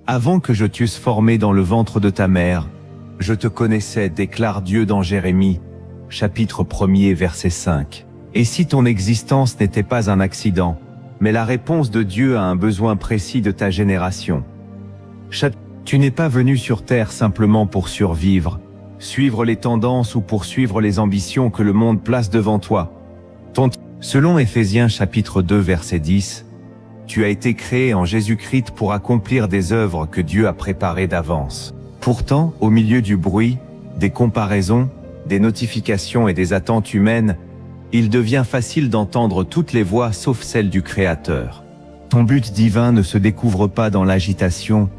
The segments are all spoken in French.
Avant que je t'eusse formé dans le ventre de ta mère, je te connaissais, déclare Dieu dans Jérémie, chapitre 1er, verset 5. Et si ton existence n'était pas un accident, mais la réponse de Dieu à un besoin précis de ta génération. Tu n'es pas venu sur terre simplement pour survivre, suivre les tendances ou poursuivre les ambitions que le monde place devant toi. Selon Éphésiens chapitre 2 verset 10, tu as été créé en Jésus-Christ pour accomplir des œuvres que Dieu a préparées d'avance. Pourtant, au milieu du bruit, des comparaisons, des notifications et des attentes humaines, il devient facile d'entendre toutes les voix sauf celle du Créateur. Ton but divin ne se découvre pas dans l'agitation,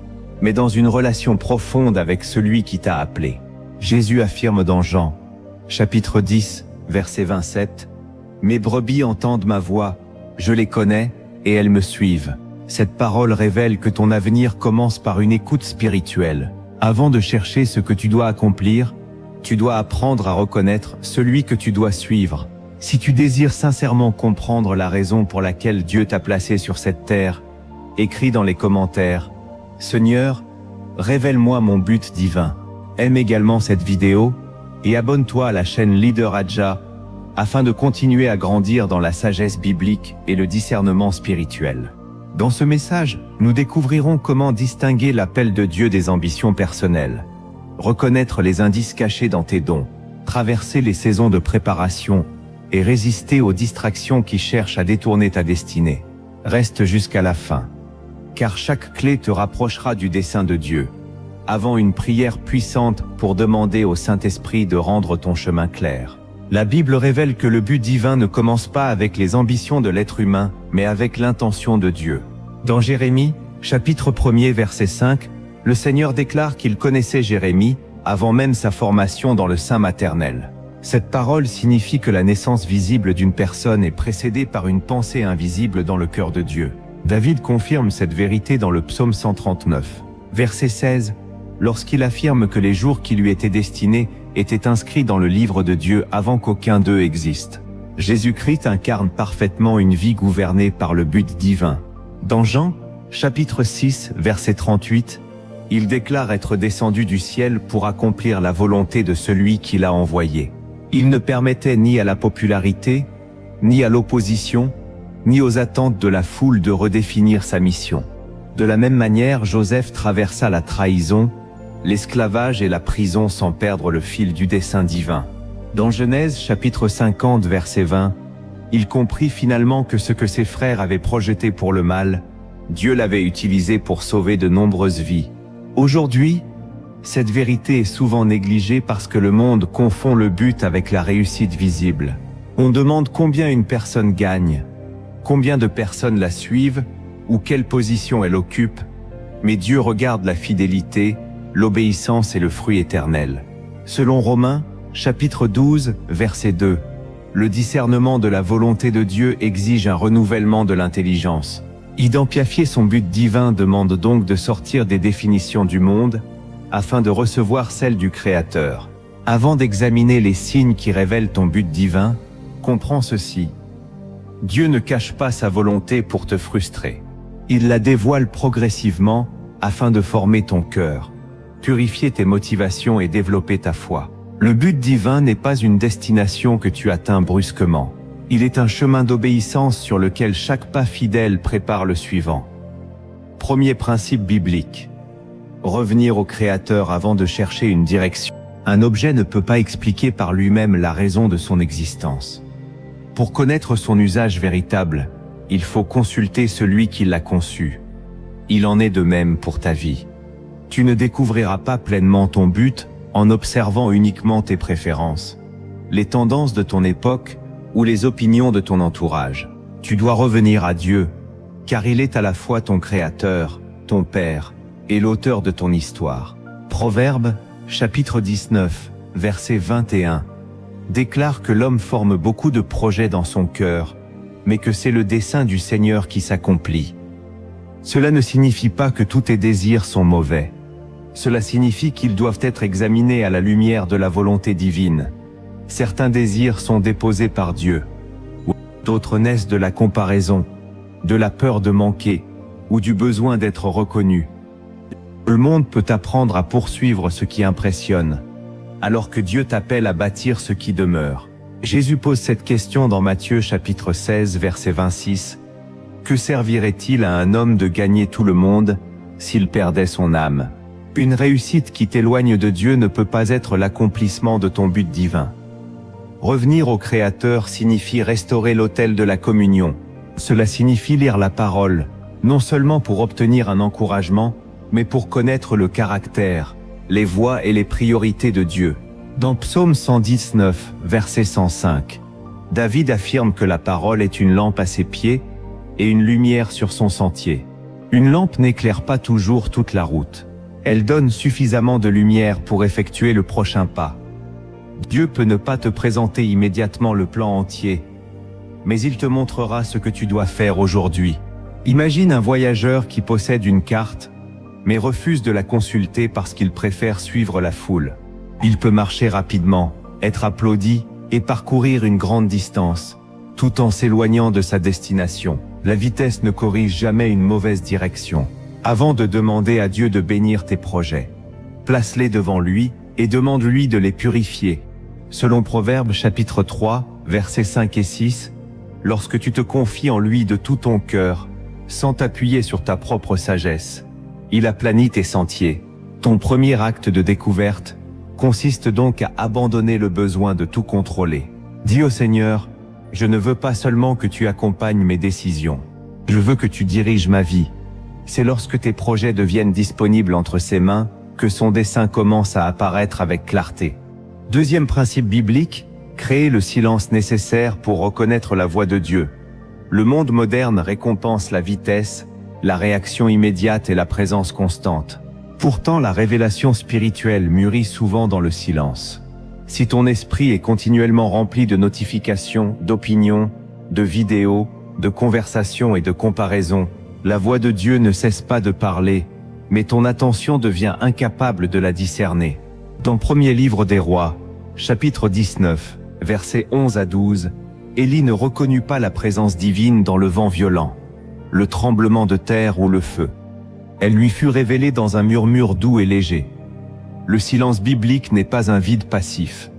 mais dans une relation profonde avec celui qui t'a appelé. Jésus affirme dans Jean, chapitre 10, verset 27, « Mes brebis entendent ma voix, je les connais, et elles me suivent. » Cette parole révèle que ton avenir commence par une écoute spirituelle. Avant de chercher ce que tu dois accomplir, tu dois apprendre à reconnaître celui que tu dois suivre. Si tu désires sincèrement comprendre la raison pour laquelle Dieu t'a placé sur cette terre, écris dans les commentaires « Seigneur, révèle-moi mon but divin ». Aime également cette vidéo et abonne-toi à la chaîne Leader Adja afin de continuer à grandir dans la sagesse biblique et le discernement spirituel. Dans ce message, nous découvrirons comment distinguer l'appel de Dieu des ambitions personnelles, reconnaître les indices cachés dans tes dons, traverser les saisons de préparation et résister aux distractions qui cherchent à détourner ta destinée. Reste jusqu'à la fin, car chaque clé te rapprochera du dessein de Dieu, avant une prière puissante pour demander au Saint-Esprit de rendre ton chemin clair. La Bible révèle que le but divin ne commence pas avec les ambitions de l'être humain, mais avec l'intention de Dieu. Dans Jérémie, chapitre 1er, verset 5, le Seigneur déclare qu'il connaissait Jérémie avant même sa formation dans le sein maternel. Cette parole signifie que la naissance visible d'une personne est précédée par une pensée invisible dans le cœur de Dieu. David confirme cette vérité dans le psaume 139. Verset 16, lorsqu'il affirme que les jours qui lui étaient destinés étaient inscrits dans le livre de Dieu avant qu'aucun d'eux existe. Jésus-Christ incarne parfaitement une vie gouvernée par le but divin. Dans Jean, chapitre 6, verset 38, il déclare être descendu du ciel pour accomplir la volonté de celui qui l'a envoyé. Il ne permettait ni à la popularité, ni à l'opposition, ni aux attentes de la foule de redéfinir sa mission. De la même manière, Joseph traversa la trahison, l'esclavage et la prison sans perdre le fil du dessein divin. Dans Genèse chapitre 50 verset 20, il comprit finalement que ce que ses frères avaient projeté pour le mal, Dieu l'avait utilisé pour sauver de nombreuses vies. Aujourd'hui, cette vérité est souvent négligée parce que le monde confond le but avec la réussite visible. On demande combien une personne gagne, combien de personnes la suivent ou quelle position elle occupe, mais Dieu regarde la fidélité, l'obéissance et le fruit éternel. Selon Romains, chapitre 12, verset 2, le discernement de la volonté de Dieu exige un renouvellement de l'intelligence. Identifier son but divin demande donc de sortir des définitions du monde, afin de recevoir celle du Créateur. Avant d'examiner les signes qui révèlent ton but divin, comprends ceci. Dieu ne cache pas sa volonté pour te frustrer. Il la dévoile progressivement afin de former ton cœur, purifier tes motivations et développer ta foi. Le but divin n'est pas une destination que tu atteins brusquement. Il est un chemin d'obéissance sur lequel chaque pas fidèle prépare le suivant. Premier principe biblique. Revenir au Créateur avant de chercher une direction. Un objet ne peut pas expliquer par lui-même la raison de son existence. Pour connaître son usage véritable, il faut consulter celui qui l'a conçu. Il en est de même pour ta vie. Tu ne découvriras pas pleinement ton but en observant uniquement tes préférences, les tendances de ton époque ou les opinions de ton entourage. Tu dois revenir à Dieu, car il est à la fois ton Créateur, ton Père, et l'auteur de ton histoire. Proverbe, chapitre 19, verset 21, déclare que l'homme forme beaucoup de projets dans son cœur, mais que c'est le dessein du Seigneur qui s'accomplit. Cela ne signifie pas que tous tes désirs sont mauvais. Cela signifie qu'ils doivent être examinés à la lumière de la volonté divine. Certains désirs sont déposés par Dieu. D'autres naissent de la comparaison, de la peur de manquer, ou du besoin d'être reconnu. Le monde peut t'apprendre à poursuivre ce qui impressionne, alors que Dieu t'appelle à bâtir ce qui demeure. Jésus pose cette question dans Matthieu chapitre 16 verset 26. Que servirait-il à un homme de gagner tout le monde s'il perdait son âme? Une réussite qui t'éloigne de Dieu ne peut pas être l'accomplissement de ton but divin. Revenir au Créateur signifie restaurer l'autel de la communion. Cela signifie lire la parole, non seulement pour obtenir un encouragement, mais pour connaître le caractère, les voies et les priorités de Dieu. Dans Psaume 119, verset 105, David affirme que la parole est une lampe à ses pieds et une lumière sur son sentier. Une lampe n'éclaire pas toujours toute la route. Elle donne suffisamment de lumière pour effectuer le prochain pas. Dieu peut ne pas te présenter immédiatement le plan entier, mais il te montrera ce que tu dois faire aujourd'hui. Imagine un voyageur qui possède une carte, mais refuse de la consulter parce qu'il préfère suivre la foule. Il peut marcher rapidement, être applaudi et parcourir une grande distance, tout en s'éloignant de sa destination. La vitesse ne corrige jamais une mauvaise direction. Avant de demander à Dieu de bénir tes projets, place-les devant lui et demande-lui de les purifier. Selon Proverbes chapitre 3, versets 5 et 6, lorsque tu te confies en lui de tout ton cœur, sans t'appuyer sur ta propre sagesse, il aplanit tes sentiers. Ton premier acte de découverte consiste donc à abandonner le besoin de tout contrôler. Dis au Seigneur, je ne veux pas seulement que tu accompagnes mes décisions. Je veux que tu diriges ma vie. C'est lorsque tes projets deviennent disponibles entre ses mains que son dessein commence à apparaître avec clarté. Deuxième principe biblique, créer le silence nécessaire pour reconnaître la voix de Dieu. Le monde moderne récompense la vitesse, la réaction immédiate et la présence constante. Pourtant, la révélation spirituelle mûrit souvent dans le silence. Si ton esprit est continuellement rempli de notifications, d'opinions, de vidéos, de conversations et de comparaisons, la voix de Dieu ne cesse pas de parler, mais ton attention devient incapable de la discerner. Dans Premier Livre des Rois, chapitre 19, versets 11 à 12, Élie ne reconnut pas la présence divine dans le vent violent, le tremblement de terre ou le feu. Elle lui fut révélée dans un murmure doux et léger. Le silence biblique n'est pas un vide passif.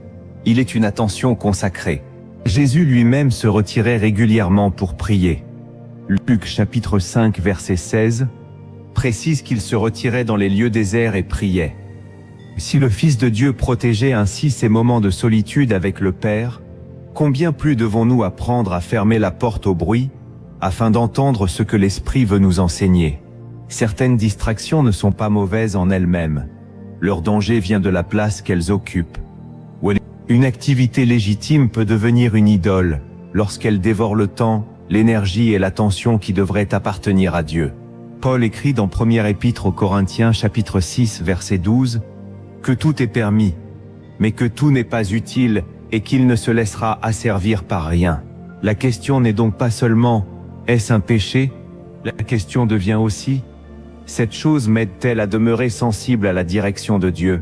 Il est une attention consacrée. Jésus lui-même se retirait régulièrement pour prier. Luc chapitre 5 verset 16 précise qu'il se retirait dans les lieux déserts et priait. Si le Fils de Dieu protégeait ainsi ces moments de solitude avec le Père, combien plus devons-nous apprendre à fermer la porte au bruit, afin d'entendre ce que l'Esprit veut nous enseigner. Certaines distractions ne sont pas mauvaises en elles-mêmes. Leur danger vient de la place qu'elles occupent. Une activité légitime peut devenir une idole, lorsqu'elle dévore le temps, l'énergie et l'attention qui devraient appartenir à Dieu. Paul écrit dans Première Épître aux Corinthiens chapitre 6 verset 12, que tout est permis, mais que tout n'est pas utile et qu'il ne se laissera asservir par rien. La question n'est donc pas seulement « est-ce un péché ?» La question devient aussi « cette chose m'aide-t-elle à demeurer sensible à la direction de Dieu ?»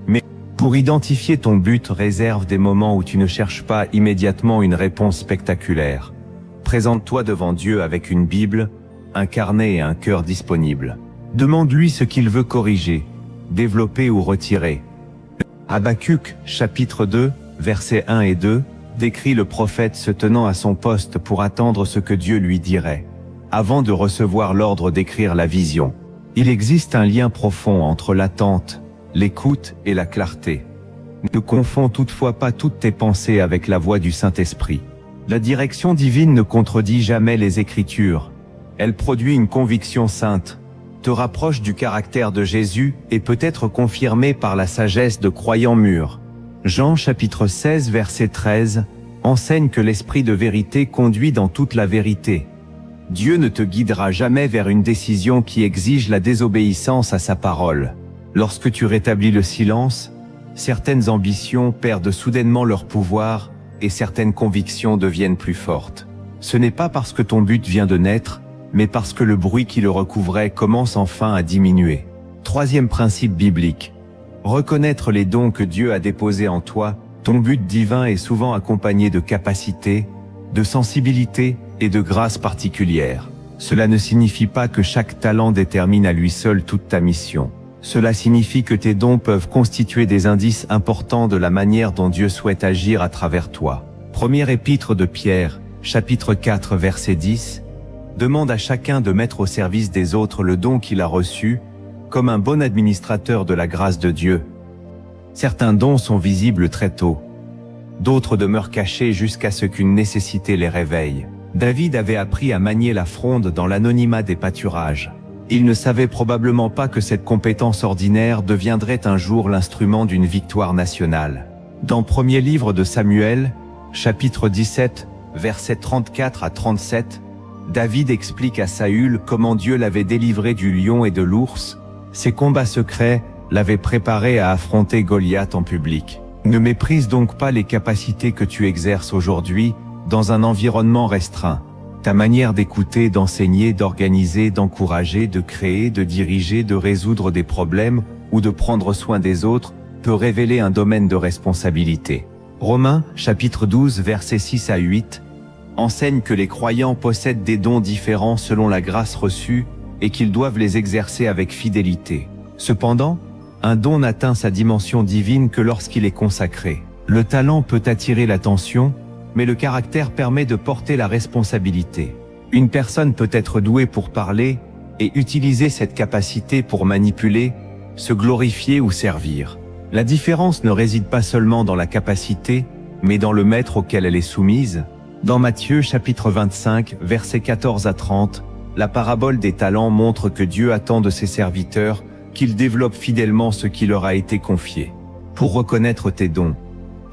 Mais pour identifier ton but, réserve des moments où tu ne cherches pas immédiatement une réponse spectaculaire. Présente-toi devant Dieu avec une Bible, un carnet et un cœur disponible. Demande-lui ce qu'il veut corriger, développer ou retirer. Habakkuk, chapitre 2, versets 1 et 2, décrit le prophète se tenant à son poste pour attendre ce que Dieu lui dirait, avant de recevoir l'ordre d'écrire la vision. Il existe un lien profond entre l'attente, l'écoute et la clarté. Ne confonds toutefois pas toutes tes pensées avec la voix du Saint-Esprit. La direction divine ne contredit jamais les Écritures. Elle produit une conviction sainte, te rapproche du caractère de Jésus et peut être confirmée par la sagesse de croyants mûrs. Jean chapitre 16 verset 13 enseigne que l'Esprit de vérité conduit dans toute la vérité. Dieu ne te guidera jamais vers une décision qui exige la désobéissance à sa parole. Lorsque tu rétablis le silence, certaines ambitions perdent soudainement leur pouvoir et certaines convictions deviennent plus fortes. Ce n'est pas parce que ton but vient de naître, mais parce que le bruit qui le recouvrait commence enfin à diminuer. Troisième principe biblique. Reconnaître les dons que Dieu a déposés en toi. Ton but divin est souvent accompagné de capacités, de sensibilité et de grâces particulières. Cela ne signifie pas que chaque talent détermine à lui seul toute ta mission. Cela signifie que tes dons peuvent constituer des indices importants de la manière dont Dieu souhaite agir à travers toi. Première épître de Pierre, chapitre 4, verset 10, demande à chacun de mettre au service des autres le don qu'il a reçu, comme un bon administrateur de la grâce de Dieu. Certains dons sont visibles très tôt. D'autres demeurent cachés jusqu'à ce qu'une nécessité les réveille. David avait appris à manier la fronde dans l'anonymat des pâturages. Il ne savait probablement pas que cette compétence ordinaire deviendrait un jour l'instrument d'une victoire nationale. Dans premier livre de Samuel, chapitre 17, versets 34 à 37, David explique à Saül comment Dieu l'avait délivré du lion et de l'ours. Ses combats secrets l'avaient préparé à affronter Goliath en public. Ne méprise donc pas les capacités que tu exerces aujourd'hui dans un environnement restreint. Ta manière d'écouter, d'enseigner, d'organiser, d'encourager, de créer, de diriger, de résoudre des problèmes ou de prendre soin des autres peut révéler un domaine de responsabilité. Romains, chapitre 12, versets 6 à 8, enseigne que les croyants possèdent des dons différents selon la grâce reçue et qu'ils doivent les exercer avec fidélité. Cependant, un don n'atteint sa dimension divine que lorsqu'il est consacré. Le talent peut attirer l'attention, mais le caractère permet de porter la responsabilité. Une personne peut être douée pour parler et utiliser cette capacité pour manipuler, se glorifier ou servir. La différence ne réside pas seulement dans la capacité, mais dans le maître auquel elle est soumise. Dans Matthieu chapitre 25, versets 14 à 30, la parabole des talents montre que Dieu attend de ses serviteurs qu'ils développent fidèlement ce qui leur a été confié. Pour reconnaître tes dons,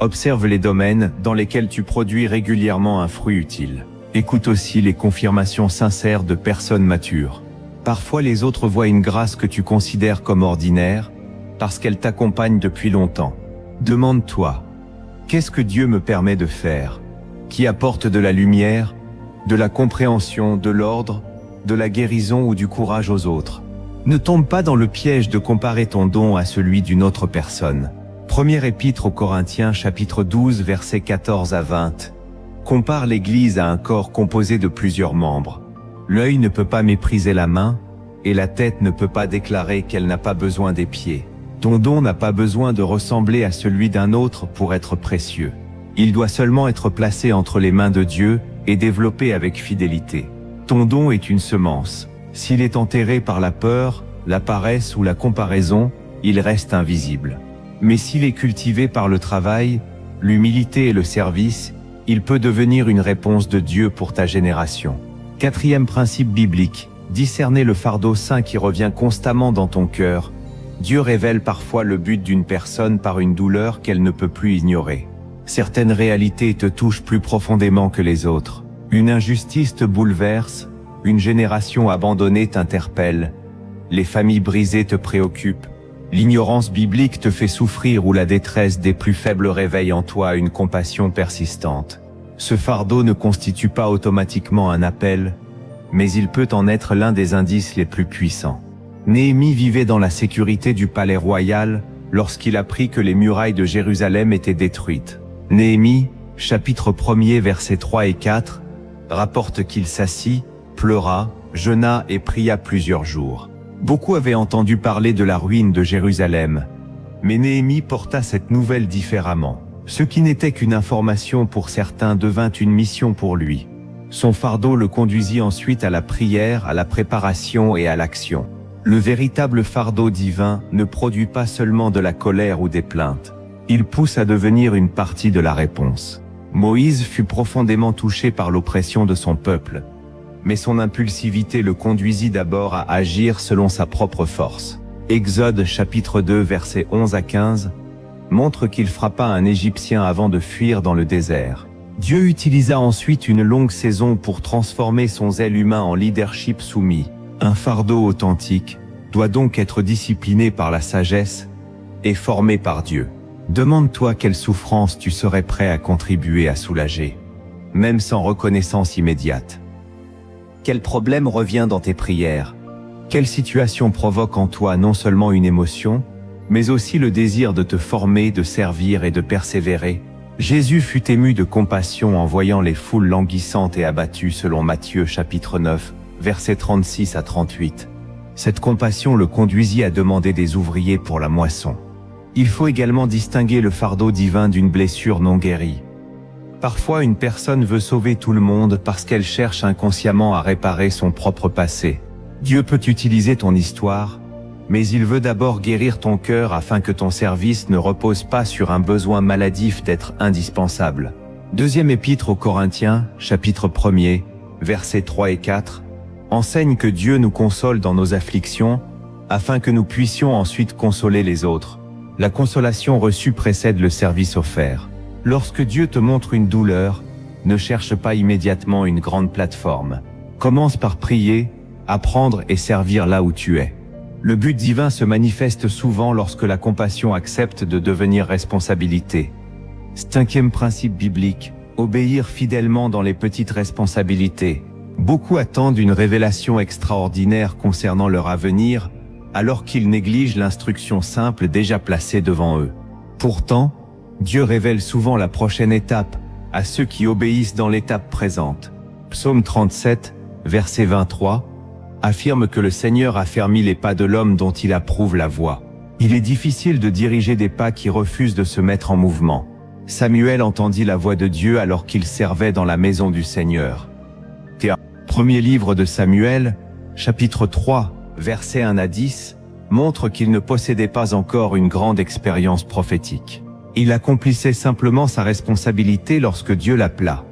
observe les domaines dans lesquels tu produis régulièrement un fruit utile. Écoute aussi les confirmations sincères de personnes matures. Parfois les autres voient une grâce que tu considères comme ordinaire, parce qu'elle t'accompagne depuis longtemps. Demande-toi, qu'est-ce que Dieu me permet de faire, qui apporte de la lumière, de la compréhension, de l'ordre, de la guérison ou du courage aux autres. Ne tombe pas dans le piège de comparer ton don à celui d'une autre personne. Première épître aux Corinthiens, chapitre 12, versets 14 à 20. Compare l'Église à un corps composé de plusieurs membres. L'œil ne peut pas mépriser la main, et la tête ne peut pas déclarer qu'elle n'a pas besoin des pieds. Ton don n'a pas besoin de ressembler à celui d'un autre pour être précieux. Il doit seulement être placé entre les mains de Dieu et développé avec fidélité. Ton don est une semence. S'il est enterré par la peur, la paresse ou la comparaison, il reste invisible. Mais s'il est cultivé par le travail, l'humilité et le service, il peut devenir une réponse de Dieu pour ta génération. Quatrième principe biblique, discerner le fardeau saint qui revient constamment dans ton cœur. Dieu révèle parfois le but d'une personne par une douleur qu'elle ne peut plus ignorer. Certaines réalités te touchent plus profondément que les autres. Une injustice te bouleverse, une génération abandonnée t'interpelle, les familles brisées te préoccupent. L'ignorance biblique te fait souffrir ou la détresse des plus faibles réveille en toi une compassion persistante. Ce fardeau ne constitue pas automatiquement un appel, mais il peut en être l'un des indices les plus puissants. Néhémie vivait dans la sécurité du palais royal lorsqu'il apprit que les murailles de Jérusalem étaient détruites. Néhémie, chapitre 1er, versets 3 et 4, rapporte qu'il s'assit, pleura, jeûna et pria plusieurs jours. Beaucoup avaient entendu parler de la ruine de Jérusalem, mais Néhémie porta cette nouvelle différemment. Ce qui n'était qu'une information pour certains devint une mission pour lui. Son fardeau le conduisit ensuite à la prière, à la préparation et à l'action. Le véritable fardeau divin ne produit pas seulement de la colère ou des plaintes. Il pousse à devenir une partie de la réponse. Moïse fut profondément touché par l'oppression de son peuple, mais son impulsivité le conduisit d'abord à agir selon sa propre force. Exode chapitre 2 versets 11 à 15 montre qu'il frappa un Égyptien avant de fuir dans le désert. Dieu utilisa ensuite une longue saison pour transformer son zèle humain en leadership soumis. Un fardeau authentique doit donc être discipliné par la sagesse et formé par Dieu. Demande-toi quelle souffrance tu serais prêt à contribuer à soulager, même sans reconnaissance immédiate. Quel problème revient dans tes prières? Quelle situation provoque en toi non seulement une émotion, mais aussi le désir de te former, de servir et de persévérer? Jésus fut ému de compassion en voyant les foules languissantes et abattues selon Matthieu chapitre 9, versets 36 à 38. Cette compassion le conduisit à demander des ouvriers pour la moisson. Il faut également distinguer le fardeau divin d'une blessure non guérie. Parfois, une personne veut sauver tout le monde parce qu'elle cherche inconsciemment à réparer son propre passé. Dieu peut utiliser ton histoire, mais il veut d'abord guérir ton cœur afin que ton service ne repose pas sur un besoin maladif d'être indispensable. Deuxième épître aux Corinthiens, chapitre 1er, versets 3 et 4, enseigne que Dieu nous console dans nos afflictions, afin que nous puissions ensuite consoler les autres. La consolation reçue précède le service offert. Lorsque Dieu te montre une douleur, ne cherche pas immédiatement une grande plateforme. Commence par prier, apprendre et servir là où tu es. Le but divin se manifeste souvent lorsque la compassion accepte de devenir responsabilité. Cinquième principe biblique, obéir fidèlement dans les petites responsabilités. Beaucoup attendent une révélation extraordinaire concernant leur avenir, alors qu'ils négligent l'instruction simple déjà placée devant eux. Pourtant, Dieu révèle souvent la prochaine étape à ceux qui obéissent dans l'étape présente. Psaume 37, verset 23, affirme que le Seigneur affermit les pas de l'homme dont il approuve la voie. Il est difficile de diriger des pas qui refusent de se mettre en mouvement. Samuel entendit la voix de Dieu alors qu'il servait dans la maison du Seigneur. Premier livre de Samuel, chapitre 3, versets 1 à 10, montre qu'il ne possédait pas encore une grande expérience prophétique. Il accomplissait simplement sa responsabilité lorsque Dieu l'appela.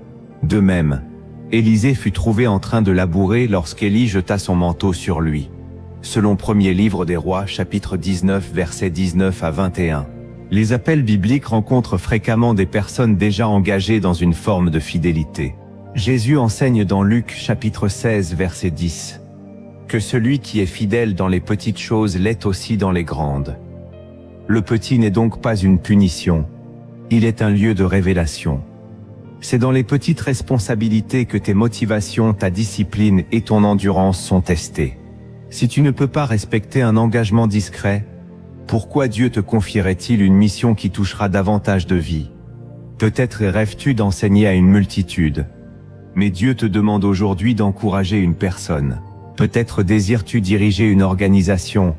De même, Élisée fut trouvé en train de labourer lorsqu'Élie jeta son manteau sur lui. Selon Premier livre des Rois, chapitre 19, versets 19 à 21. Les appels bibliques rencontrent fréquemment des personnes déjà engagées dans une forme de fidélité. Jésus enseigne dans Luc chapitre 16 verset 10 que celui qui est fidèle dans les petites choses l'est aussi dans les grandes. Le petit n'est donc pas une punition, il est un lieu de révélation. C'est dans les petites responsabilités que tes motivations, ta discipline et ton endurance sont testées. Si tu ne peux pas respecter un engagement discret, pourquoi Dieu te confierait-il une mission qui touchera davantage de vies? Peut-être rêves-tu d'enseigner à une multitude. Mais Dieu te demande aujourd'hui d'encourager une personne. Peut-être désires-tu diriger une organisation,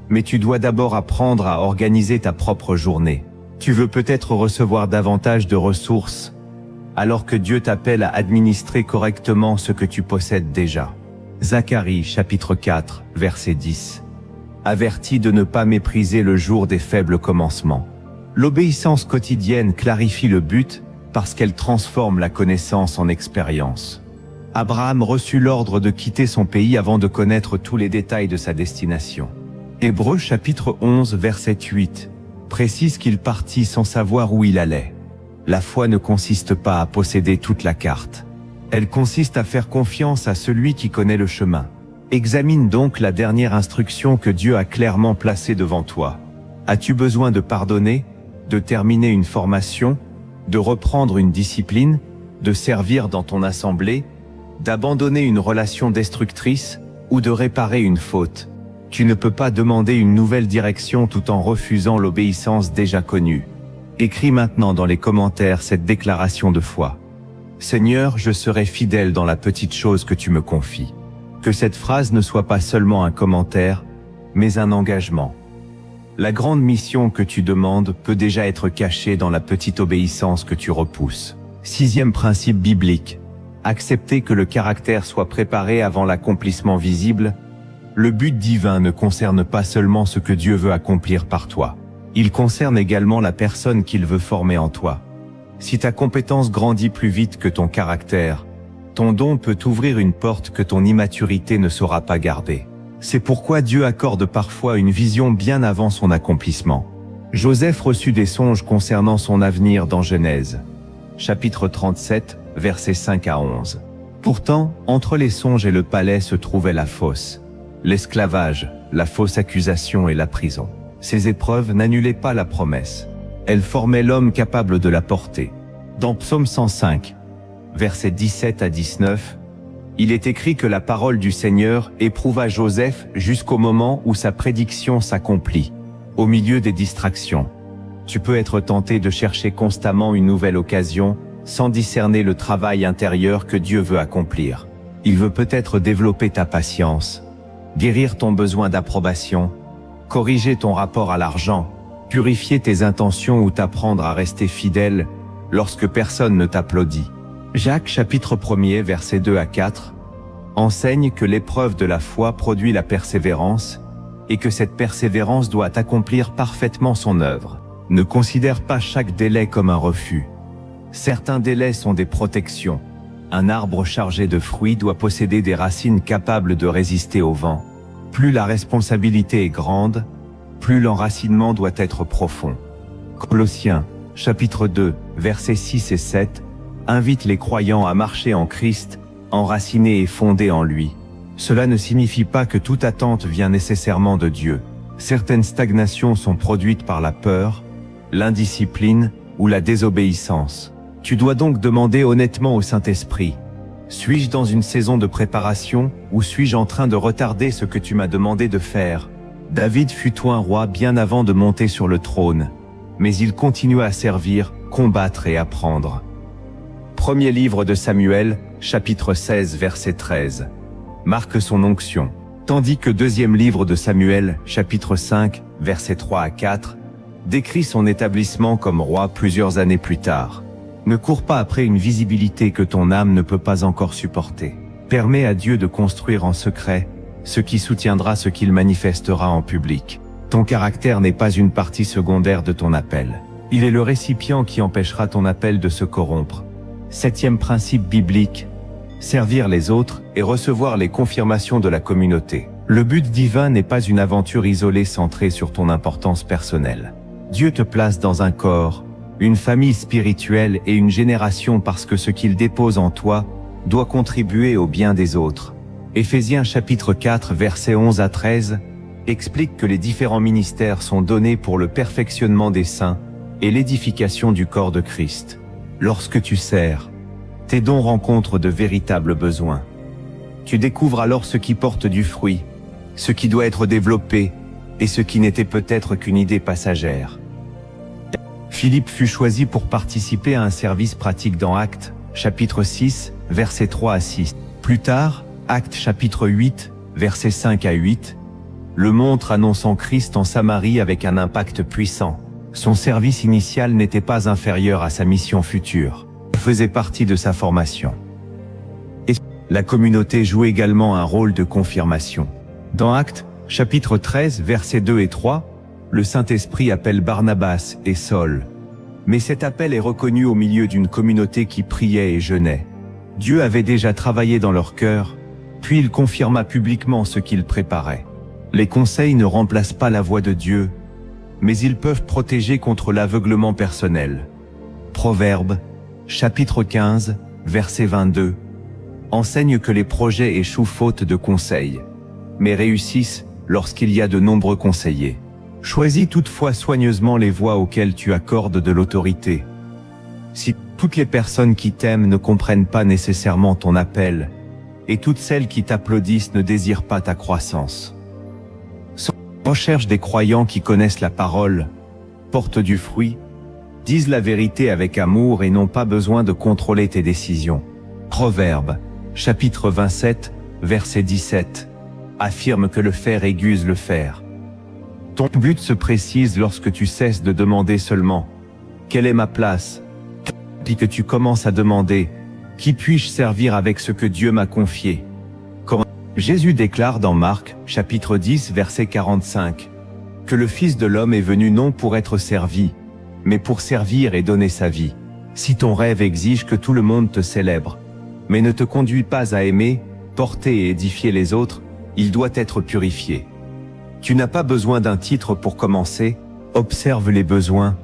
mais tu dois d'abord apprendre à organiser ta propre journée. Tu veux peut-être recevoir davantage de ressources, alors que Dieu t'appelle à administrer correctement ce que tu possèdes déjà. Zacharie chapitre 4, verset 10. Avertis de ne pas mépriser le jour des faibles commencements. L'obéissance quotidienne clarifie le but, parce qu'elle transforme la connaissance en expérience. Abraham reçut l'ordre de quitter son pays avant de connaître tous les détails de sa destination. Hébreux chapitre 11 verset 8 précise qu'il partit sans savoir où il allait. La foi ne consiste pas à posséder toute la carte. Elle consiste à faire confiance à celui qui connaît le chemin. Examine donc la dernière instruction que Dieu a clairement placée devant toi. As-tu besoin de pardonner, de terminer une formation, de reprendre une discipline, de servir dans ton assemblée, d'abandonner une relation destructrice ou de réparer une faute? Tu ne peux pas demander une nouvelle direction tout en refusant l'obéissance déjà connue. Écris maintenant dans les commentaires cette déclaration de foi. Seigneur, je serai fidèle dans la petite chose que tu me confies. Que cette phrase ne soit pas seulement un commentaire, mais un engagement. La grande mission que tu demandes peut déjà être cachée dans la petite obéissance que tu repousses. Sixième principe biblique. Accepter que le caractère soit préparé avant l'accomplissement visible. Le but divin ne concerne pas seulement ce que Dieu veut accomplir par toi. Il concerne également la personne qu'il veut former en toi. Si ta compétence grandit plus vite que ton caractère, ton don peut ouvrir une porte que ton immaturité ne saura pas garder. C'est pourquoi Dieu accorde parfois une vision bien avant son accomplissement. Joseph reçut des songes concernant son avenir dans Genèse. Chapitre 37, versets 5 à 11. Pourtant, entre les songes et le palais se trouvait la fosse, l'esclavage, la fausse accusation et la prison. Ces épreuves n'annulaient pas la promesse. Elles formaient l'homme capable de la porter. Dans Psaume 105, versets 17 à 19, il est écrit que la parole du Seigneur éprouva Joseph jusqu'au moment où sa prédiction s'accomplit. Au milieu des distractions, tu peux être tenté de chercher constamment une nouvelle occasion, sans discerner le travail intérieur que Dieu veut accomplir. Il veut peut-être développer ta patience, guérir ton besoin d'approbation, corriger ton rapport à l'argent, purifier tes intentions ou t'apprendre à rester fidèle lorsque personne ne t'applaudit. Jacques chapitre 1er versets 2 à 4 enseigne que l'épreuve de la foi produit la persévérance et que cette persévérance doit accomplir parfaitement son œuvre. Ne considère pas chaque délai comme un refus. Certains délais sont des protections. Un arbre chargé de fruits doit posséder des racines capables de résister au vent. Plus la responsabilité est grande, plus l'enracinement doit être profond. Colossiens, chapitre 2, versets 6 et 7, invite les croyants à marcher en Christ, enracinés et fondés en lui. Cela ne signifie pas que toute attente vient nécessairement de Dieu. Certaines stagnations sont produites par la peur, l'indiscipline ou la désobéissance. Tu dois donc demander honnêtement au Saint-Esprit: suis-je dans une saison de préparation ou suis-je en train de retarder ce que tu m'as demandé de faire? David fut un roi bien avant de monter sur le trône, mais il continua à servir, combattre et apprendre. Premier livre de Samuel, chapitre 16, verset 13, marque son onction, tandis que deuxième livre de Samuel, chapitre 5, versets 3 à 4, décrit son établissement comme roi plusieurs années plus tard. Ne cours pas après une visibilité que ton âme ne peut pas encore supporter. Permets à Dieu de construire en secret ce qui soutiendra ce qu'il manifestera en public. Ton caractère n'est pas une partie secondaire de ton appel. Il est le récipient qui empêchera ton appel de se corrompre. Septième principe biblique: servir les autres et recevoir les confirmations de la communauté. Le but divin n'est pas une aventure isolée centrée sur ton importance personnelle. Dieu te place dans un corps, une famille spirituelle et une génération parce que ce qu'il dépose en toi doit contribuer au bien des autres. Éphésiens chapitre 4 versets 11 à 13 explique que les différents ministères sont donnés pour le perfectionnement des saints et l'édification du corps de Christ. Lorsque tu sers, tes dons rencontrent de véritables besoins. Tu découvres alors ce qui porte du fruit, ce qui doit être développé et ce qui n'était peut-être qu'une idée passagère. Philippe fut choisi pour participer à un service pratique dans Actes, chapitre 6, versets 3 à 6. Plus tard, Actes chapitre 8, versets 5 à 8, le montre annonçant Christ en Samarie avec un impact puissant. Son service initial n'était pas inférieur à sa mission future. Il faisait partie de sa formation. Et la communauté joue également un rôle de confirmation. Dans Actes, chapitre 13, versets 2 et 3, le Saint-Esprit appelle Barnabas et Saul. Mais cet appel est reconnu au milieu d'une communauté qui priait et jeûnait. Dieu avait déjà travaillé dans leur cœur, puis il confirma publiquement ce qu'il préparait. Les conseils ne remplacent pas la voix de Dieu, mais ils peuvent protéger contre l'aveuglement personnel. Proverbes, chapitre 15, verset 22, enseigne que les projets échouent faute de conseils, mais réussissent lorsqu'il y a de nombreux conseillers. Choisis toutefois soigneusement les voix auxquelles tu accordes de l'autorité. Si toutes les personnes qui t'aiment ne comprennent pas nécessairement ton appel, et toutes celles qui t'applaudissent ne désirent pas ta croissance. Recherche des croyants qui connaissent la parole, portent du fruit, disent la vérité avec amour et n'ont pas besoin de contrôler tes décisions. Proverbes, chapitre 27, verset 17, affirme que le fer aiguise le fer. Ton but se précise lorsque tu cesses de demander seulement « Quelle est ma place ?» puis que tu commences à demander « Qui puis-je servir avec ce que Dieu m'a confié ?» Comme Jésus déclare dans Marc, chapitre 10, verset 45, que le Fils de l'homme est venu non pour être servi, mais pour servir et donner sa vie. Si ton rêve exige que tout le monde te célèbre, mais ne te conduit pas à aimer, porter et édifier les autres, il doit être purifié. Tu n'as pas besoin d'un titre pour commencer, observe les besoins,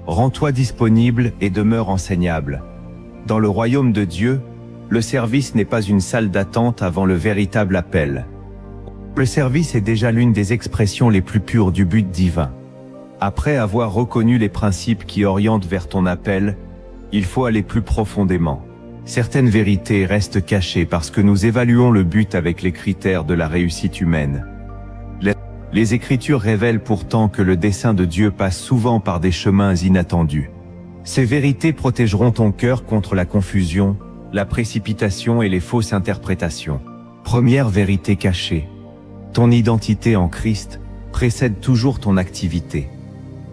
rends-toi disponible et demeure enseignable. Dans le royaume de Dieu, le service n'est pas une salle d'attente avant le véritable appel. Le service est déjà l'une des expressions les plus pures du but divin. Après avoir reconnu les principes qui orientent vers ton appel, il faut aller plus profondément. Certaines vérités restent cachées parce que nous évaluons le but avec les critères de la réussite humaine. Les Écritures révèlent pourtant que le dessein de Dieu passe souvent par des chemins inattendus. Ces vérités protégeront ton cœur contre la confusion, la précipitation et les fausses interprétations. Première vérité cachée. Ton identité en Christ précède toujours ton activité.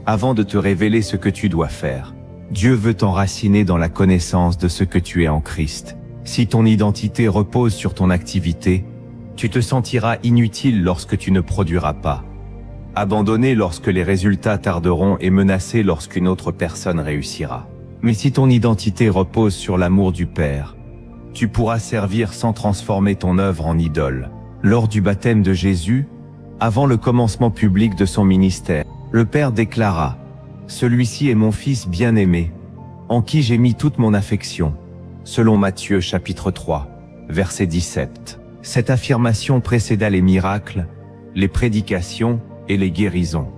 Avant de te révéler ce que tu dois faire, Dieu veut t'enraciner dans la connaissance de ce que tu es en Christ. Si ton identité repose sur ton activité, tu te sentiras inutile lorsque tu ne produiras pas, abandonné lorsque les résultats tarderont et menacé lorsqu'une autre personne réussira. Mais si ton identité repose sur l'amour du Père, tu pourras servir sans transformer ton œuvre en idole. Lors du baptême de Jésus, avant le commencement public de son ministère, le Père déclara « Celui-ci est mon Fils bien-aimé, en qui j'ai mis toute mon affection », selon Matthieu chapitre 3, verset 17. Cette affirmation précéda les miracles, les prédications et les guérisons.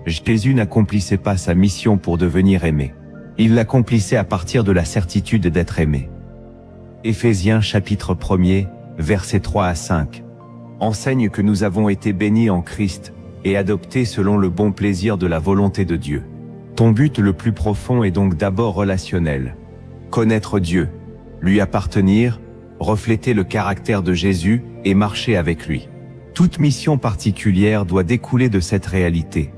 Jésus n'accomplissait pas sa mission pour devenir aimé. Il l'accomplissait à partir de la certitude d'être aimé. Éphésiens chapitre 1er, versets 3 à 5, enseigne que nous avons été bénis en Christ et adoptés selon le bon plaisir de la volonté de Dieu. Ton but le plus profond est donc d'abord relationnel. Connaître Dieu, lui appartenir, refléter le caractère de Jésus et marcher avec lui. Toute mission particulière doit découler de cette réalité.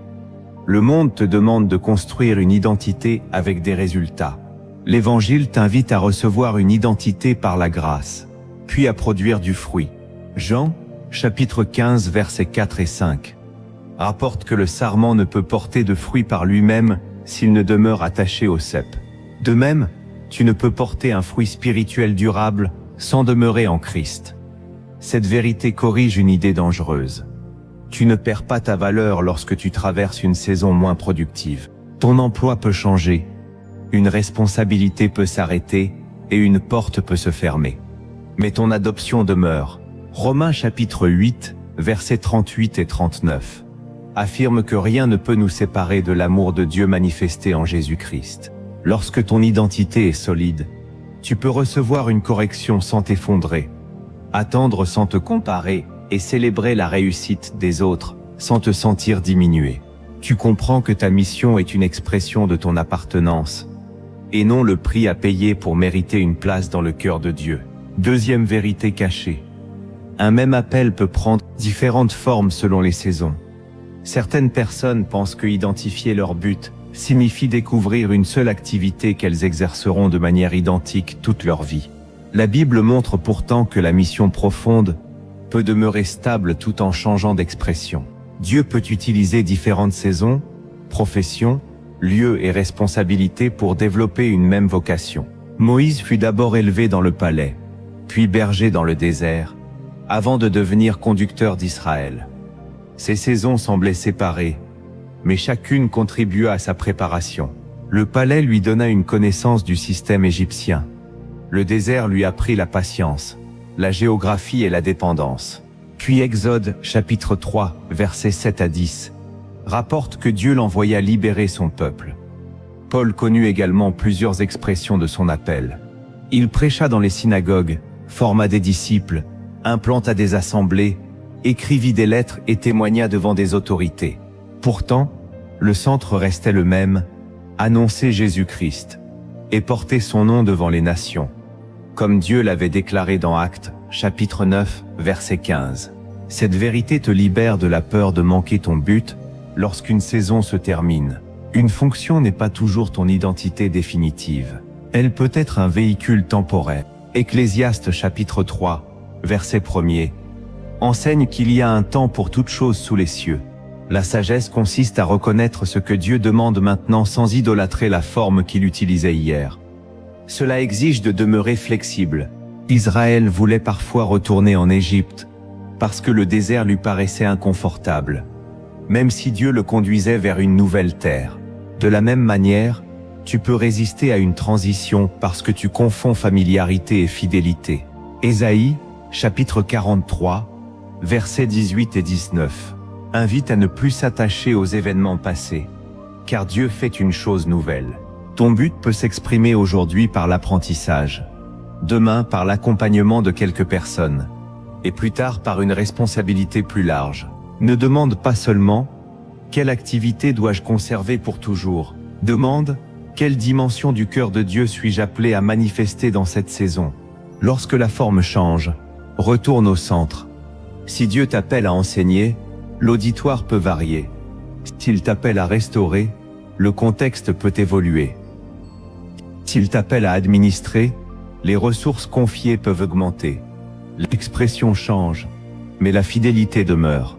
Le monde te demande de construire une identité avec des résultats. L'Évangile t'invite à recevoir une identité par la grâce, puis à produire du fruit. Jean, chapitre 15, versets 4 et 5, rapporte que le sarment ne peut porter de fruit par lui-même s'il ne demeure attaché au cep. De même, tu ne peux porter un fruit spirituel durable sans demeurer en Christ. Cette vérité corrige une idée dangereuse. Tu ne perds pas ta valeur lorsque tu traverses une saison moins productive. Ton emploi peut changer, une responsabilité peut s'arrêter et une porte peut se fermer. Mais ton adoption demeure. Romains chapitre 8, versets 38 et 39, affirme que rien ne peut nous séparer de l'amour de Dieu manifesté en Jésus-Christ. Lorsque ton identité est solide, tu peux recevoir une correction sans t'effondrer, attendre sans te comparer et célébrer la réussite des autres sans te sentir diminué. Tu comprends que ta mission est une expression de ton appartenance et non le prix à payer pour mériter une place dans le cœur de Dieu. Deuxième vérité cachée. Un même appel peut prendre différentes formes selon les saisons. Certaines personnes pensent que identifier leur but signifie découvrir une seule activité qu'elles exerceront de manière identique toute leur vie. La Bible montre pourtant que la mission profonde peut demeurer stable tout en changeant d'expression. Dieu peut utiliser différentes saisons, professions, lieux et responsabilités pour développer une même vocation. Moïse fut d'abord élevé dans le palais, puis berger dans le désert, avant de devenir conducteur d'Israël. Ces saisons semblaient séparées, mais chacune contribua à sa préparation. Le palais lui donna une connaissance du système égyptien. Le désert lui apprit la patience, la géographie et la dépendance. Puis Exode, chapitre 3, versets 7 à 10, rapporte que Dieu l'envoya libérer son peuple. Paul connut également plusieurs expressions de son appel. Il prêcha dans les synagogues, forma des disciples, implanta des assemblées, écrivit des lettres et témoigna devant des autorités. Pourtant, le centre restait le même, annoncer Jésus-Christ, et porter son nom devant les nations, comme Dieu l'avait déclaré dans Actes, chapitre 9, verset 15. Cette vérité te libère de la peur de manquer ton but lorsqu'une saison se termine. Une fonction n'est pas toujours ton identité définitive. Elle peut être un véhicule temporaire. Ecclésiaste chapitre 3, verset 1er, enseigne qu'il y a un temps pour toute chose sous les cieux. La sagesse consiste à reconnaître ce que Dieu demande maintenant sans idolâtrer la forme qu'il utilisait hier. Cela exige de demeurer flexible. Israël voulait parfois retourner en Égypte, parce que le désert lui paraissait inconfortable, même si Dieu le conduisait vers une nouvelle terre. De la même manière, tu peux résister à une transition parce que tu confonds familiarité et fidélité. Ésaïe, chapitre 43, versets 18 et 19, invite à ne plus s'attacher aux événements passés, car Dieu fait une chose nouvelle. Ton but peut s'exprimer aujourd'hui par l'apprentissage, demain par l'accompagnement de quelques personnes, et plus tard par une responsabilité plus large. Ne demande pas seulement « Quelle activité dois-je conserver pour toujours ?» Demande Quelle dimension du cœur de Dieu suis-je appelé à manifester dans cette saison? Lorsque la forme change, retourne au centre. Si Dieu t'appelle à enseigner, l'auditoire peut varier. S'il t'appelle à restaurer, le contexte peut évoluer. S'il t'appelle à administrer, les ressources confiées peuvent augmenter. L'expression change, mais la fidélité demeure.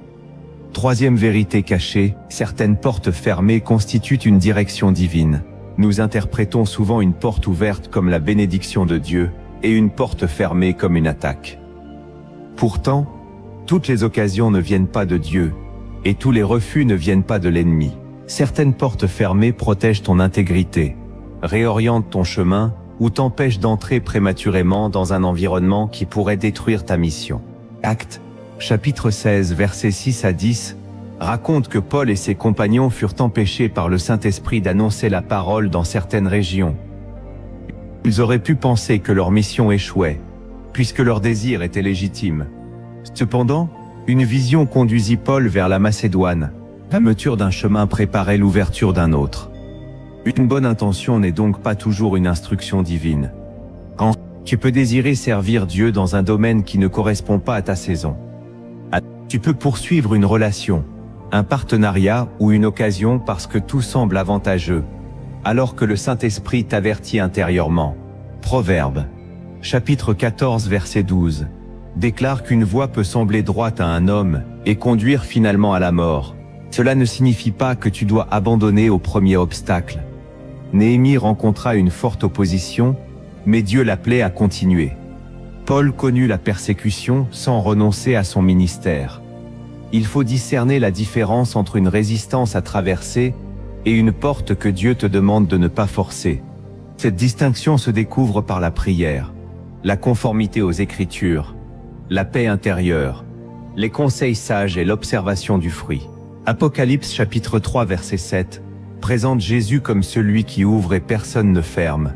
Troisième vérité cachée, certaines portes fermées constituent une direction divine. Nous interprétons souvent une porte ouverte comme la bénédiction de Dieu, et une porte fermée comme une attaque. Pourtant, toutes les occasions ne viennent pas de Dieu, et tous les refus ne viennent pas de l'ennemi. Certaines portes fermées protègent ton intégrité, réorientent ton chemin, ou t'empêchent d'entrer prématurément dans un environnement qui pourrait détruire ta mission. Actes, chapitre 16, versets 6 à 10, raconte que Paul et ses compagnons furent empêchés par le Saint-Esprit d'annoncer la parole dans certaines régions. Ils auraient pu penser que leur mission échouait, puisque leur désir était légitime. Cependant, une vision conduisit Paul vers la Macédoine. La fermeture d'un chemin préparait l'ouverture d'un autre. Une bonne intention n'est donc pas toujours une instruction divine. Quand tu peux désirer servir Dieu dans un domaine qui ne correspond pas à ta saison. Tu peux poursuivre une relation, un partenariat ou une occasion parce que tout semble avantageux, alors que le Saint-Esprit t'avertit intérieurement. Proverbe, chapitre 14, verset 12, déclare qu'une voie peut sembler droite à un homme et conduire finalement à la mort. Cela ne signifie pas que tu dois abandonner au premier obstacle. Néhémie rencontra une forte opposition, mais Dieu l'appelait à continuer. Paul connut la persécution sans renoncer à son ministère. Il faut discerner la différence entre une résistance à traverser et une porte que Dieu te demande de ne pas forcer. Cette distinction se découvre par la prière, la conformité aux Écritures, la paix intérieure, les conseils sages et l'observation du fruit. Apocalypse chapitre 3 verset 7 présente Jésus comme celui qui ouvre et personne ne ferme,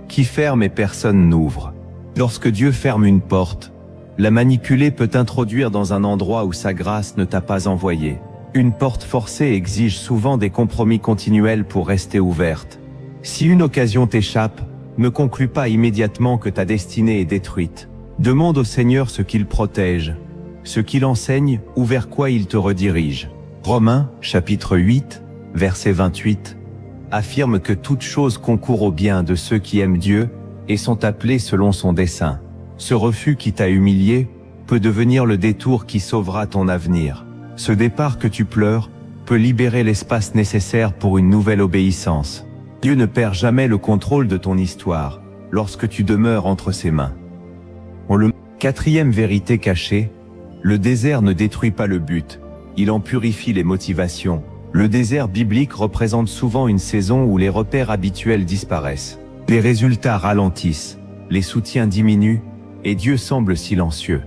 qui ferme et personne n'ouvre. Lorsque Dieu ferme une porte, la manipuler peut t'introduire dans un endroit où sa grâce ne t'a pas envoyé. Une porte forcée exige souvent des compromis continuels pour rester ouverte. Si une occasion t'échappe, ne conclus pas immédiatement que ta destinée est détruite. Demande au Seigneur ce qu'il protège, ce qu'il enseigne ou vers quoi il te redirige. Romains, chapitre 8, verset 28, affirme que toute chose concourt au bien de ceux qui aiment Dieu et sont appelés selon son dessein. Ce refus qui t'a humilié peut devenir le détour qui sauvera ton avenir. Ce départ que tu pleures peut libérer l'espace nécessaire pour une nouvelle obéissance. Dieu ne perd jamais le contrôle de ton histoire lorsque tu demeures entre ses mains. Quatrième vérité cachée, le désert ne détruit pas le but, il en purifie les motivations. Le désert biblique représente souvent une saison où les repères habituels disparaissent. Les résultats ralentissent, les soutiens diminuent, et Dieu semble silencieux.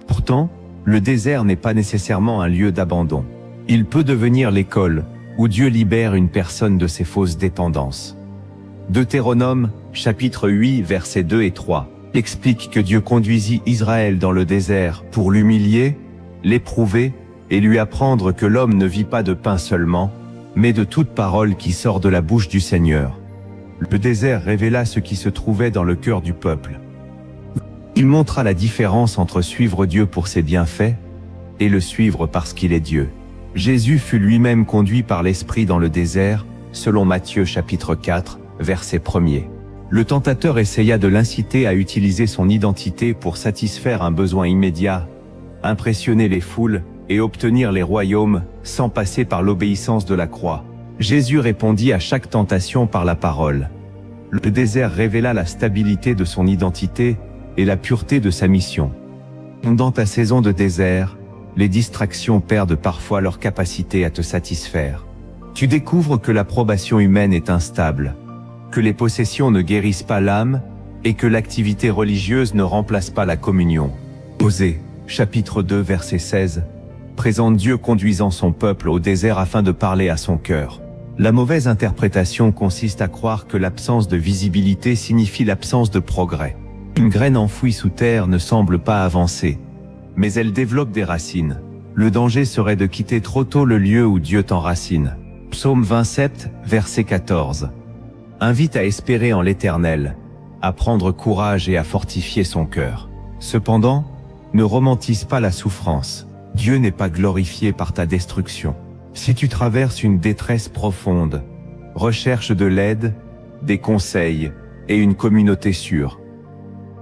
Pourtant, le désert n'est pas nécessairement un lieu d'abandon. Il peut devenir l'école, où Dieu libère une personne de ses fausses dépendances. Deutéronome, chapitre 8, versets 2 et 3, explique que Dieu conduisit Israël dans le désert pour l'humilier, l'éprouver, et lui apprendre que l'homme ne vit pas de pain seulement, mais de toute parole qui sort de la bouche du Seigneur. Le désert révéla ce qui se trouvait dans le cœur du peuple. Il montra la différence entre suivre Dieu pour ses bienfaits et le suivre parce qu'il est Dieu. Jésus fut lui-même conduit par l'Esprit dans le désert, selon Matthieu chapitre 4, verset 1er. Le tentateur essaya de l'inciter à utiliser son identité pour satisfaire un besoin immédiat, impressionner les foules et obtenir les royaumes sans passer par l'obéissance de la croix. Jésus répondit à chaque tentation par la parole. Le désert révéla la stabilité de son identité et la pureté de sa mission. Dans ta saison de désert, les distractions perdent parfois leur capacité à te satisfaire. Tu découvres que l'approbation humaine est instable, que les possessions ne guérissent pas l'âme et que l'activité religieuse ne remplace pas la communion. Osée, chapitre 2, verset 16, présente Dieu conduisant son peuple au désert afin de parler à son cœur. La mauvaise interprétation consiste à croire que l'absence de visibilité signifie l'absence de progrès. Une graine enfouie sous terre ne semble pas avancer, mais elle développe des racines. Le danger serait de quitter trop tôt le lieu où Dieu t'enracine. Psaume 27, verset 14. invite à espérer en l'Éternel, à prendre courage et à fortifier son cœur. Cependant, ne romantise pas la souffrance. Dieu n'est pas glorifié par ta destruction. Si tu traverses une détresse profonde, recherche de l'aide, des conseils et une communauté sûre.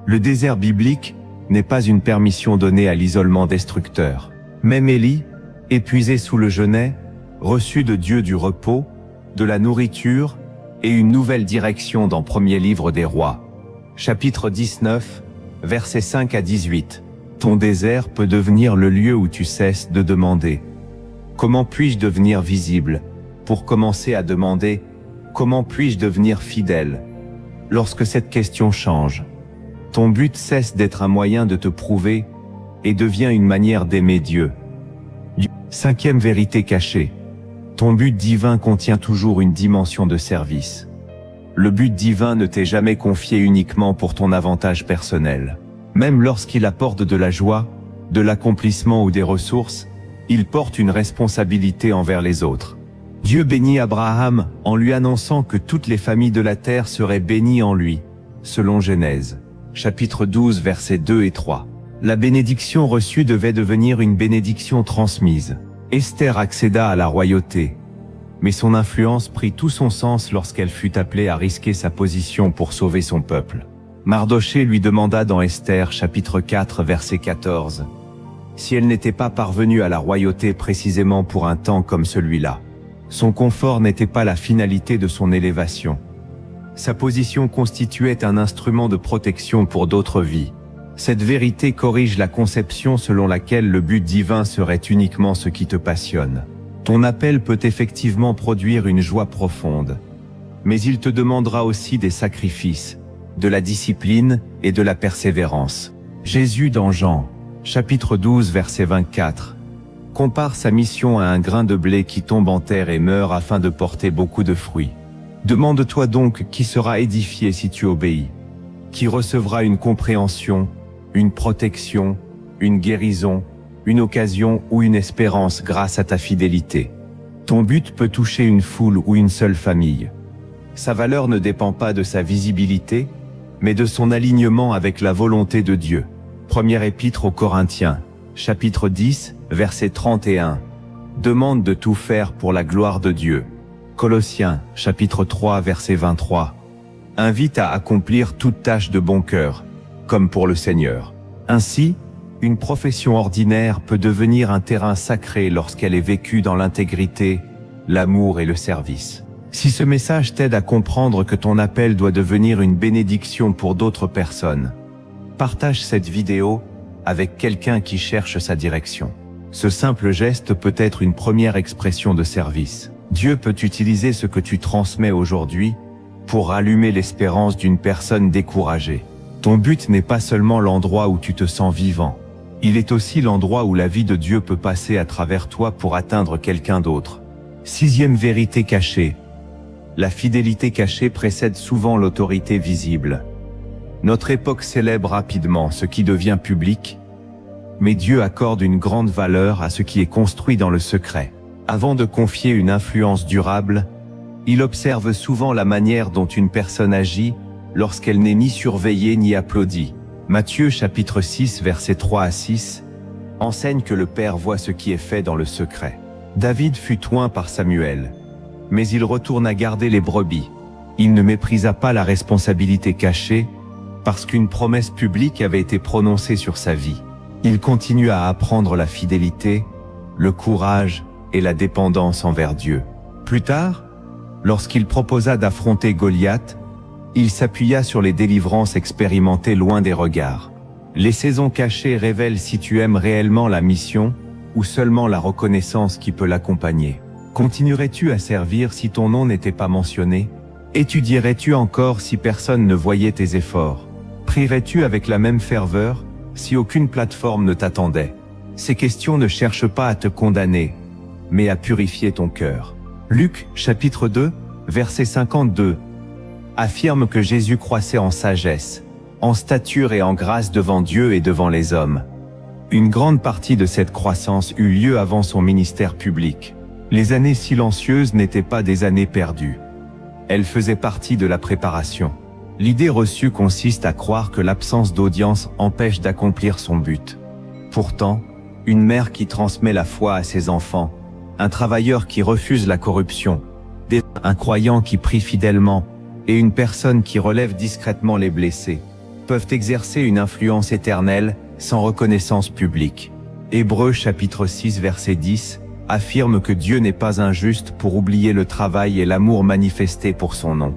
Le désert biblique n'est pas une permission donnée à l'isolement destructeur. Même Élie, épuisé sous le jeûne, reçut de Dieu du repos, de la nourriture et une nouvelle direction dans Premier Livre des Rois. Chapitre 19, versets 5 à 18. Ton désert peut devenir le lieu où tu cesses de demander. Comment puis-je devenir visible? Pour commencer à demander, comment puis-je devenir fidèle? Lorsque cette question change, ton but cesse d'être un moyen de te prouver et devient une manière d'aimer Dieu. Cinquième vérité cachée. Ton but divin contient toujours une dimension de service. Le but divin ne t'est jamais confié uniquement pour ton avantage personnel. Même lorsqu'il apporte de la joie, de l'accomplissement ou des ressources, il porte une responsabilité envers les autres. Dieu bénit Abraham en lui annonçant que toutes les familles de la terre seraient bénies en lui, selon Genèse, chapitre 12, versets 2 et 3. La bénédiction reçue devait devenir une bénédiction transmise. Esther accéda à la royauté, mais son influence prit tout son sens lorsqu'elle fut appelée à risquer sa position pour sauver son peuple. Mardochée lui demanda dans Esther chapitre 4 verset 14, si elle n'était pas parvenue à la royauté précisément pour un temps comme celui-là. Son confort n'était pas la finalité de son élévation. Sa position constituait un instrument de protection pour d'autres vies. Cette vérité corrige la conception selon laquelle le but divin serait uniquement ce qui te passionne. Ton appel peut effectivement produire une joie profonde, mais il te demandera aussi des sacrifices, de la discipline et de la persévérance. Jésus dans Jean, chapitre 12 verset 24, compare sa mission à un grain de blé qui tombe en terre et meurt afin de porter beaucoup de fruits. Demande-toi donc qui sera édifié si tu obéis, qui recevra une compréhension, une protection, une guérison, une occasion ou une espérance grâce à ta fidélité. Ton but peut toucher une foule ou une seule famille. Sa valeur ne dépend pas de sa visibilité, mais de son alignement avec la volonté de Dieu. Première épître aux Corinthiens, chapitre 10, verset 31. Demande de tout faire pour la gloire de Dieu. Colossiens, chapitre 3, verset 23. Invite à accomplir toute tâche de bon cœur, comme pour le Seigneur. Ainsi, une profession ordinaire peut devenir un terrain sacré lorsqu'elle est vécue dans l'intégrité, l'amour et le service. Si ce message t'aide à comprendre que ton appel doit devenir une bénédiction pour d'autres personnes, partage cette vidéo avec quelqu'un qui cherche sa direction. Ce simple geste peut être une première expression de service. Dieu peut utiliser ce que tu transmets aujourd'hui pour allumer l'espérance d'une personne découragée. Ton but n'est pas seulement l'endroit où tu te sens vivant. Il est aussi l'endroit où la vie de Dieu peut passer à travers toi pour atteindre quelqu'un d'autre. Sixième vérité cachée. La fidélité cachée précède souvent l'autorité visible. Notre époque célèbre rapidement ce qui devient public, mais Dieu accorde une grande valeur à ce qui est construit dans le secret. Avant de confier une influence durable, il observe souvent la manière dont une personne agit lorsqu'elle n'est ni surveillée ni applaudie. Matthieu chapitre 6 versets 3 à 6 enseigne que le Père voit ce qui est fait dans le secret. David fut oint par Samuel, mais il retourna garder les brebis. Il ne méprisa pas la responsabilité cachée, parce qu'une promesse publique avait été prononcée sur sa vie. Il continua à apprendre la fidélité, le courage et la dépendance envers Dieu. Plus tard, lorsqu'il proposa d'affronter Goliath, il s'appuya sur les délivrances expérimentées loin des regards. Les saisons cachées révèlent si tu aimes réellement la mission ou seulement la reconnaissance qui peut l'accompagner. Continuerais-tu à servir si ton nom n'était pas mentionné? Étudierais-tu encore si personne ne voyait tes efforts? Prierais-tu avec la même ferveur si aucune plateforme ne t'attendait? Ces questions ne cherchent pas à te condamner, mais à purifier ton cœur. Luc, chapitre 2, verset 52, affirme que Jésus croissait en sagesse, en stature et en grâce devant Dieu et devant les hommes. Une grande partie de cette croissance eut lieu avant son ministère public. Les années silencieuses n'étaient pas des années perdues. Elle faisait partie de la préparation. L'idée reçue consiste à croire que l'absence d'audience empêche d'accomplir son but. Pourtant, une mère qui transmet la foi à ses enfants, un travailleur qui refuse la corruption, un croyant qui prie fidèlement, et une personne qui relève discrètement les blessés, peuvent exercer une influence éternelle sans reconnaissance publique. Hébreux chapitre 6 verset 10 affirme que Dieu n'est pas injuste pour oublier le travail et l'amour manifestés pour son nom.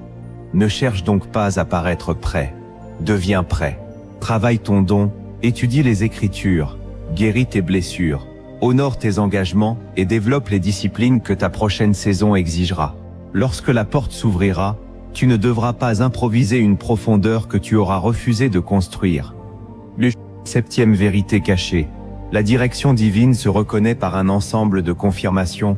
Ne cherche donc pas à paraître prêt. Deviens prêt. Travaille ton don, étudie les Écritures, guéris tes blessures, honore tes engagements et développe les disciplines que ta prochaine saison exigera. Lorsque la porte s'ouvrira, tu ne devras pas improviser une profondeur que tu auras refusé de construire. Le septième vérité cachée. La direction divine se reconnaît par un ensemble de confirmations.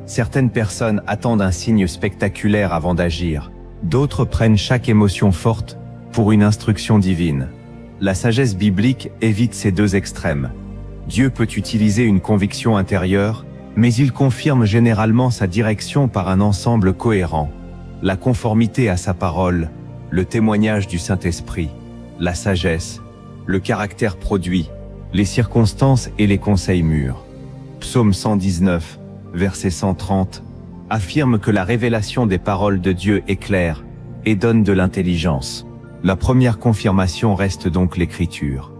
Certaines personnes attendent un signe spectaculaire avant d'agir. D'autres prennent chaque émotion forte pour une instruction divine. La sagesse biblique évite ces deux extrêmes. Dieu peut utiliser une conviction intérieure, mais il confirme généralement sa direction par un ensemble cohérent. La conformité à sa parole, le témoignage du Saint-Esprit, la sagesse, le caractère produit, les circonstances et les conseils mûrs. Psaume 119, verset 130, affirme que la révélation des paroles de Dieu est claire et donne de l'intelligence. La première confirmation reste donc l'Écriture.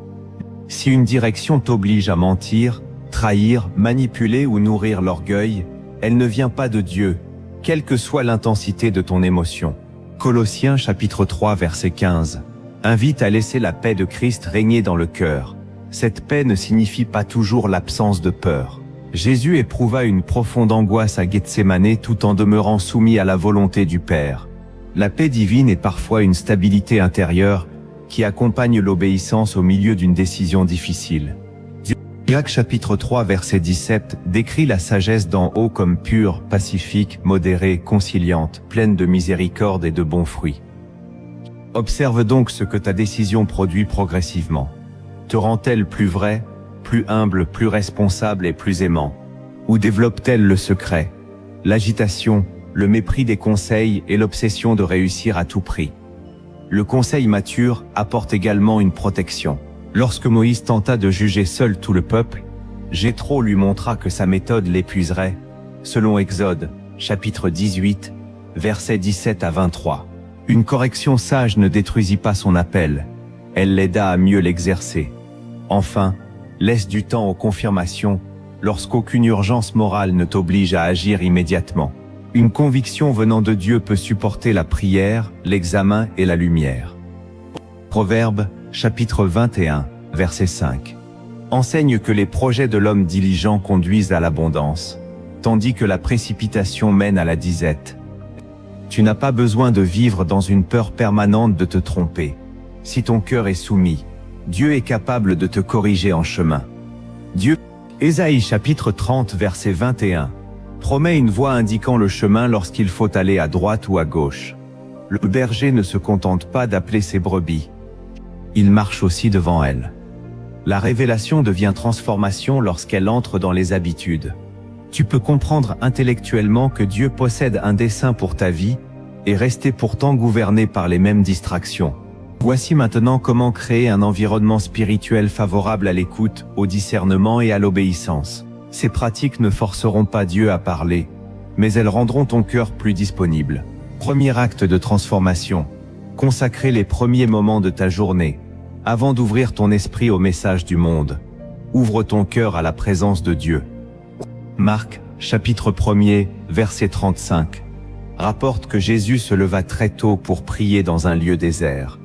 Si une direction t'oblige à mentir, trahir, manipuler ou nourrir l'orgueil, elle ne vient pas de Dieu, quelle que soit l'intensité de ton émotion. Colossiens chapitre 3 verset 15 invite à laisser la paix de Christ régner dans le cœur. Cette paix ne signifie pas toujours l'absence de peur. Jésus éprouva une profonde angoisse à Gethsémanée tout en demeurant soumis à la volonté du Père. La paix divine est parfois une stabilité intérieure qui accompagne l'obéissance au milieu d'une décision difficile. Jacques chapitre 3 verset 17 décrit la sagesse d'en haut comme pure, pacifique, modérée, conciliante, pleine de miséricorde et de bons fruits. Observe donc ce que ta décision produit progressivement. Te rend-elle plus vraie, plus humble, plus responsable et plus aimant? Ou développe-t-elle le secret, l'agitation, le mépris des conseils et l'obsession de réussir à tout prix? Le conseil mature apporte également une protection. Lorsque Moïse tenta de juger seul tout le peuple, Jéthro lui montra que sa méthode l'épuiserait, selon Exode, chapitre 18, versets 17 à 23. Une correction sage ne détruisit pas son appel, elle l'aida à mieux l'exercer. Enfin, laisse du temps aux confirmations, lorsqu'aucune urgence morale ne t'oblige à agir immédiatement. Une conviction venant de Dieu peut supporter la prière, l'examen et la lumière. Proverbes, chapitre 21, verset 5. Enseigne que les projets de l'homme diligent conduisent à l'abondance, tandis que la précipitation mène à la disette. Tu n'as pas besoin de vivre dans une peur permanente de te tromper. Si ton cœur est soumis, Dieu est capable de te corriger en chemin. Dieu, Ésaïe chapitre 30 verset 21, promet une voie indiquant le chemin lorsqu'il faut aller à droite ou à gauche. Le berger ne se contente pas d'appeler ses brebis. Il marche aussi devant elles. La révélation devient transformation lorsqu'elle entre dans les habitudes. Tu peux comprendre intellectuellement que Dieu possède un dessein pour ta vie, et rester pourtant gouverné par les mêmes distractions. Voici maintenant comment créer un environnement spirituel favorable à l'écoute, au discernement et à l'obéissance. Ces pratiques ne forceront pas Dieu à parler, mais elles rendront ton cœur plus disponible. Premier acte de transformation. Consacrer les premiers moments de ta journée. Avant d'ouvrir ton esprit au message du monde, ouvre ton cœur à la présence de Dieu. Marc, chapitre 1er, verset 35, rapporte que Jésus se leva très tôt pour prier dans un lieu désert.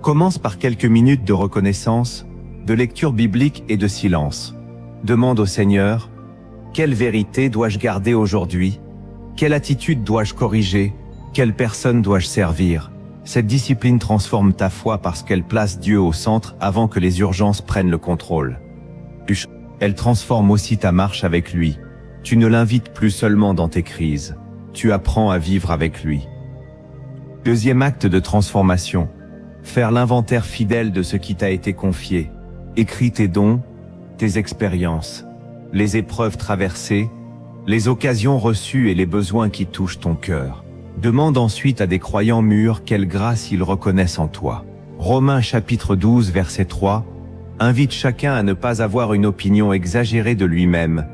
Commence par quelques minutes de reconnaissance, de lecture biblique et de silence. Demande au Seigneur, quelle vérité dois-je garder aujourd'hui? Quelle attitude dois-je corriger? Quelle personne dois-je servir? Cette discipline transforme ta foi parce qu'elle place Dieu au centre avant que les urgences prennent le contrôle. Elle transforme aussi ta marche avec lui. Tu ne l'invites plus seulement dans tes crises. Tu apprends à vivre avec lui. Deuxième acte de transformation. Faire l'inventaire fidèle de ce qui t'a été confié. Écris tes dons, tes expériences, les épreuves traversées, les occasions reçues et les besoins qui touchent ton cœur. Demande ensuite à des croyants mûrs quelle grâce ils reconnaissent en toi. Romains chapitre 12 verset 3 invite chacun à ne pas avoir une opinion exagérée de lui-même,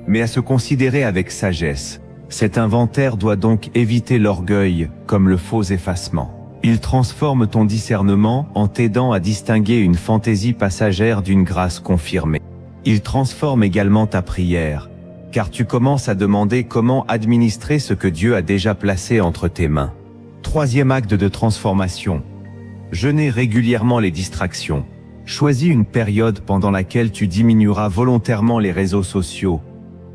mais à se considérer avec sagesse. Cet inventaire doit donc éviter l'orgueil, comme le faux effacement. Il transforme ton discernement en t'aidant à distinguer une fantaisie passagère d'une grâce confirmée. Il transforme également ta prière, car tu commences à demander comment administrer ce que Dieu a déjà placé entre tes mains. Troisième acte de transformation. Jeûner régulièrement les distractions. Choisis une période pendant laquelle tu diminueras volontairement les réseaux sociaux,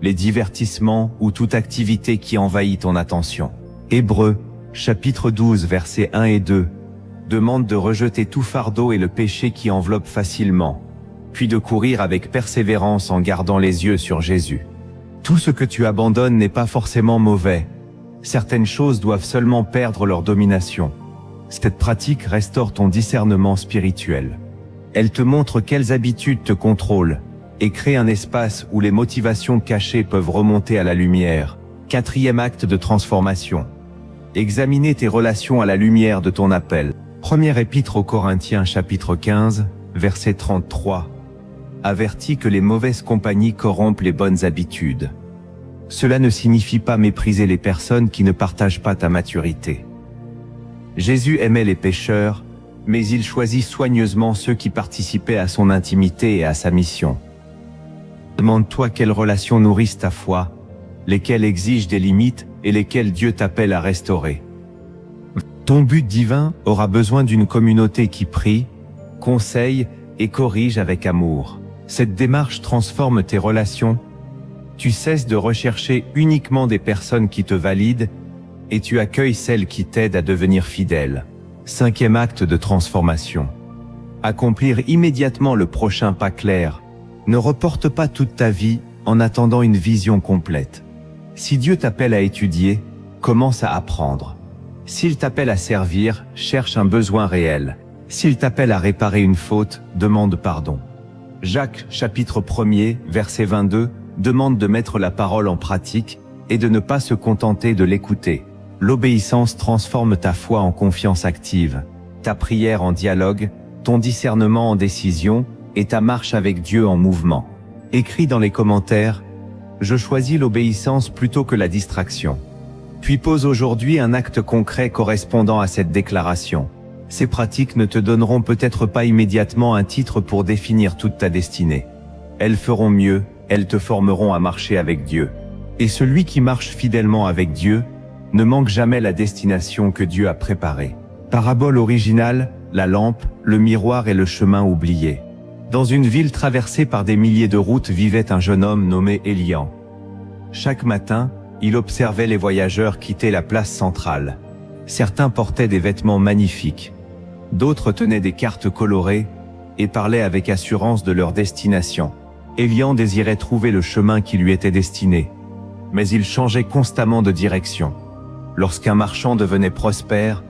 les divertissements ou toute activité qui envahit ton attention. Hébreux, chapitre 12, versets 1 et 2, demande de rejeter tout fardeau et le péché qui enveloppe facilement, puis de courir avec persévérance en gardant les yeux sur Jésus. Tout ce que tu abandonnes n'est pas forcément mauvais. Certaines choses doivent seulement perdre leur domination. Cette pratique restaure ton discernement spirituel. Elle te montre quelles habitudes te contrôlent et crée un espace où les motivations cachées peuvent remonter à la lumière. Quatrième acte de transformation. Examiner tes relations à la lumière de ton appel. Première épître aux Corinthiens chapitre 15, verset 33. Avertit que les mauvaises compagnies corrompent les bonnes habitudes. Cela ne signifie pas mépriser les personnes qui ne partagent pas ta maturité. Jésus aimait les pécheurs, mais il choisit soigneusement ceux qui participaient à son intimité et à sa mission. Demande-toi quelles relations nourrissent ta foi, lesquelles exigent des limites et lesquelles Dieu t'appelle à restaurer. Ton but divin aura besoin d'une communauté qui prie, conseille et corrige avec amour. Cette démarche transforme tes relations. Tu cesses de rechercher uniquement des personnes qui te valident et tu accueilles celles qui t'aident à devenir fidèle. Cinquième acte de transformation. Accomplir immédiatement le prochain pas clair. Ne reporte pas toute ta vie en attendant une vision complète. Si Dieu t'appelle à étudier, commence à apprendre. S'il t'appelle à servir, cherche un besoin réel. S'il t'appelle à réparer une faute, demande pardon. Jacques, chapitre 1er, verset 22, demande de mettre la parole en pratique et de ne pas se contenter de l'écouter. L'obéissance transforme ta foi en confiance active, ta prière en dialogue, ton discernement en décision et ta marche avec Dieu en mouvement. Écris dans les commentaires « Je choisis l'obéissance plutôt que la distraction ». Puis pose aujourd'hui un acte concret correspondant à cette déclaration. Ces pratiques ne te donneront peut-être pas immédiatement un titre pour définir toute ta destinée. Elles feront mieux, elles te formeront à marcher avec Dieu. Et celui qui marche fidèlement avec Dieu ne manque jamais la destination que Dieu a préparée. Parabole originale, la lampe, le miroir et le chemin oublié. Dans une ville traversée par des milliers de routes vivait un jeune homme nommé Élian. Chaque matin, il observait les voyageurs quitter la place centrale. Certains portaient des vêtements magnifiques. D'autres tenaient des cartes colorées et parlaient avec assurance de leur destination. Élian désirait trouver le chemin qui lui était destiné, mais il changeait constamment de direction. Lorsqu'un marchand devenait prospère,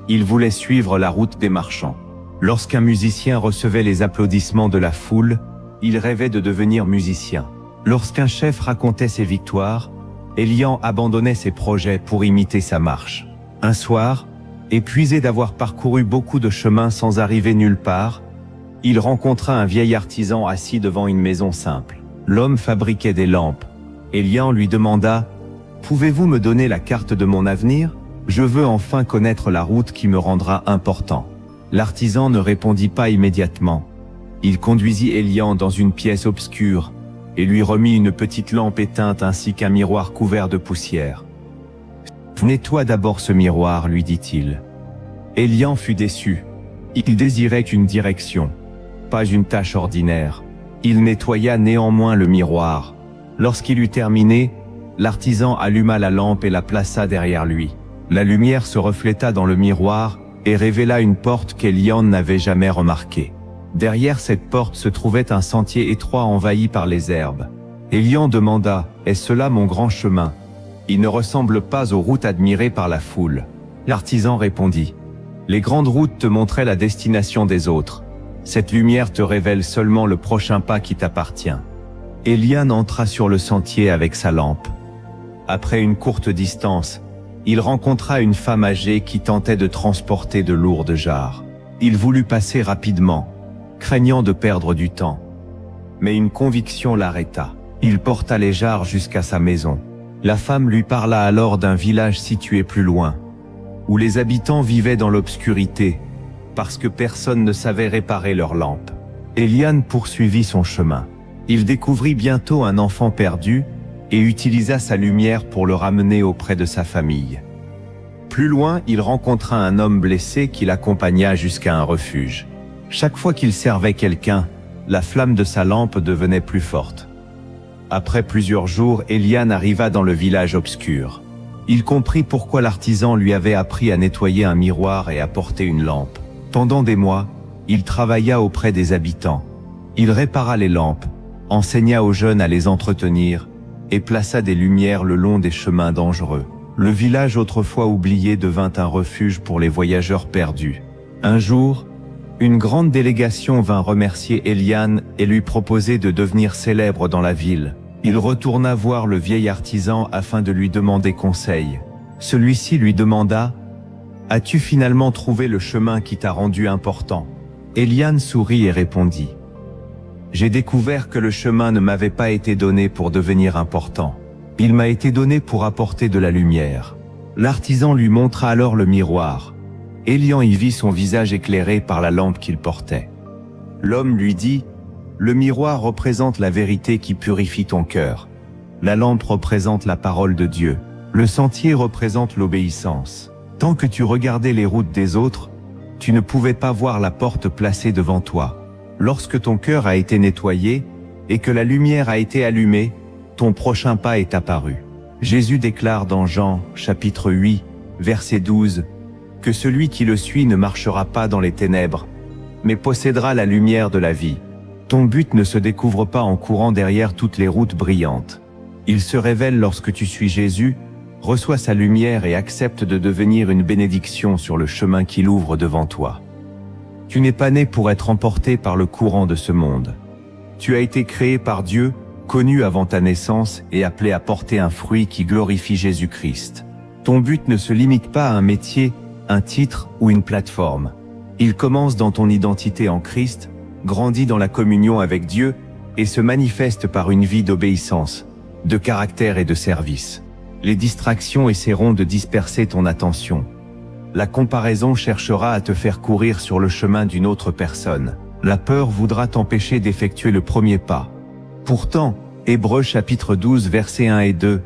il voulait suivre la route des marchands. Lorsqu'un musicien recevait les applaudissements de la foule, il rêvait de devenir musicien. Lorsqu'un chef racontait ses victoires, Élian abandonnait ses projets pour imiter sa marche. Un soir, épuisé d'avoir parcouru beaucoup de chemins sans arriver nulle part, il rencontra un vieil artisan assis devant une maison simple. L'homme fabriquait des lampes. Élian lui demanda « Pouvez-vous me donner la carte de mon avenir ? Je veux enfin connaître la route qui me rendra important. » L'artisan ne répondit pas immédiatement. Il conduisit Élian dans une pièce obscure et lui remit une petite lampe éteinte ainsi qu'un miroir couvert de poussière. « Nettoie d'abord ce miroir, lui dit-il. » Élian fut déçu. Il désirait une direction, pas une tâche ordinaire. Il nettoya néanmoins le miroir. Lorsqu'il eut terminé, l'artisan alluma la lampe et la plaça derrière lui. La lumière se refléta dans le miroir et révéla une porte qu'Élian n'avait jamais remarquée. Derrière cette porte se trouvait un sentier étroit envahi par les herbes. Élian demanda « Est-ce là mon grand chemin ? Il ne ressemble pas aux routes admirées par la foule. » L'artisan répondit « Les grandes routes te montraient la destination des autres. Cette lumière te révèle seulement le prochain pas qui t'appartient. » Élian entra sur le sentier avec sa lampe. Après une courte distance, il rencontra une femme âgée qui tentait de transporter de lourdes jarres. Il voulut passer rapidement, craignant de perdre du temps. Mais une conviction l'arrêta. Il porta les jarres jusqu'à sa maison. La femme lui parla alors d'un village situé plus loin, où les habitants vivaient dans l'obscurité, parce que personne ne savait réparer leurs lampes. Éliane poursuivit son chemin. Il découvrit bientôt un enfant perdu, et utilisa sa lumière pour le ramener auprès de sa famille. Plus loin, il rencontra un homme blessé qui l'accompagna jusqu'à un refuge. Chaque fois qu'il servait quelqu'un, la flamme de sa lampe devenait plus forte. Après plusieurs jours, Éliane arriva dans le village obscur. Il comprit pourquoi l'artisan lui avait appris à nettoyer un miroir et à porter une lampe. Pendant des mois, il travailla auprès des habitants. Il répara les lampes, enseigna aux jeunes à les entretenir, et plaça des lumières le long des chemins dangereux. Le village autrefois oublié devint un refuge pour les voyageurs perdus. Un jour, une grande délégation vint remercier Éliane et lui proposer de devenir célèbre dans la ville. Il retourna voir le vieil artisan afin de lui demander conseil. Celui-ci lui demanda « As-tu finalement trouvé le chemin qui t'a rendu important ?» Éliane sourit et répondit « J'ai découvert que le chemin ne m'avait pas été donné pour devenir important. Il m'a été donné pour apporter de la lumière. » L'artisan lui montra alors le miroir. Éliane y vit son visage éclairé par la lampe qu'il portait. L'homme lui dit « Le miroir représente la vérité qui purifie ton cœur. La lampe représente la parole de Dieu. Le sentier représente l'obéissance. Tant que tu regardais les routes des autres, tu ne pouvais pas voir la porte placée devant toi. Lorsque ton cœur a été nettoyé et que la lumière a été allumée, ton prochain pas est apparu. » Jésus déclare dans Jean, chapitre 8, verset 12, que celui qui le suit ne marchera pas dans les ténèbres, mais possédera la lumière de la vie. Ton but ne se découvre pas en courant derrière toutes les routes brillantes. Il se révèle lorsque tu suis Jésus, reçois sa lumière et accepte de devenir une bénédiction sur le chemin qu'il ouvre devant toi. Tu n'es pas né pour être emporté par le courant de ce monde. Tu as été créé par Dieu, connu avant ta naissance et appelé à porter un fruit qui glorifie Jésus-Christ. Ton but ne se limite pas à un métier, un titre ou une plateforme. Il commence dans ton identité en Christ, grandit dans la communion avec Dieu et se manifeste par une vie d'obéissance, de caractère et de service. Les distractions essaieront de disperser ton attention. La comparaison cherchera à te faire courir sur le chemin d'une autre personne. La peur voudra t'empêcher d'effectuer le premier pas. Pourtant, Hébreux chapitre 12 versets 1 et 2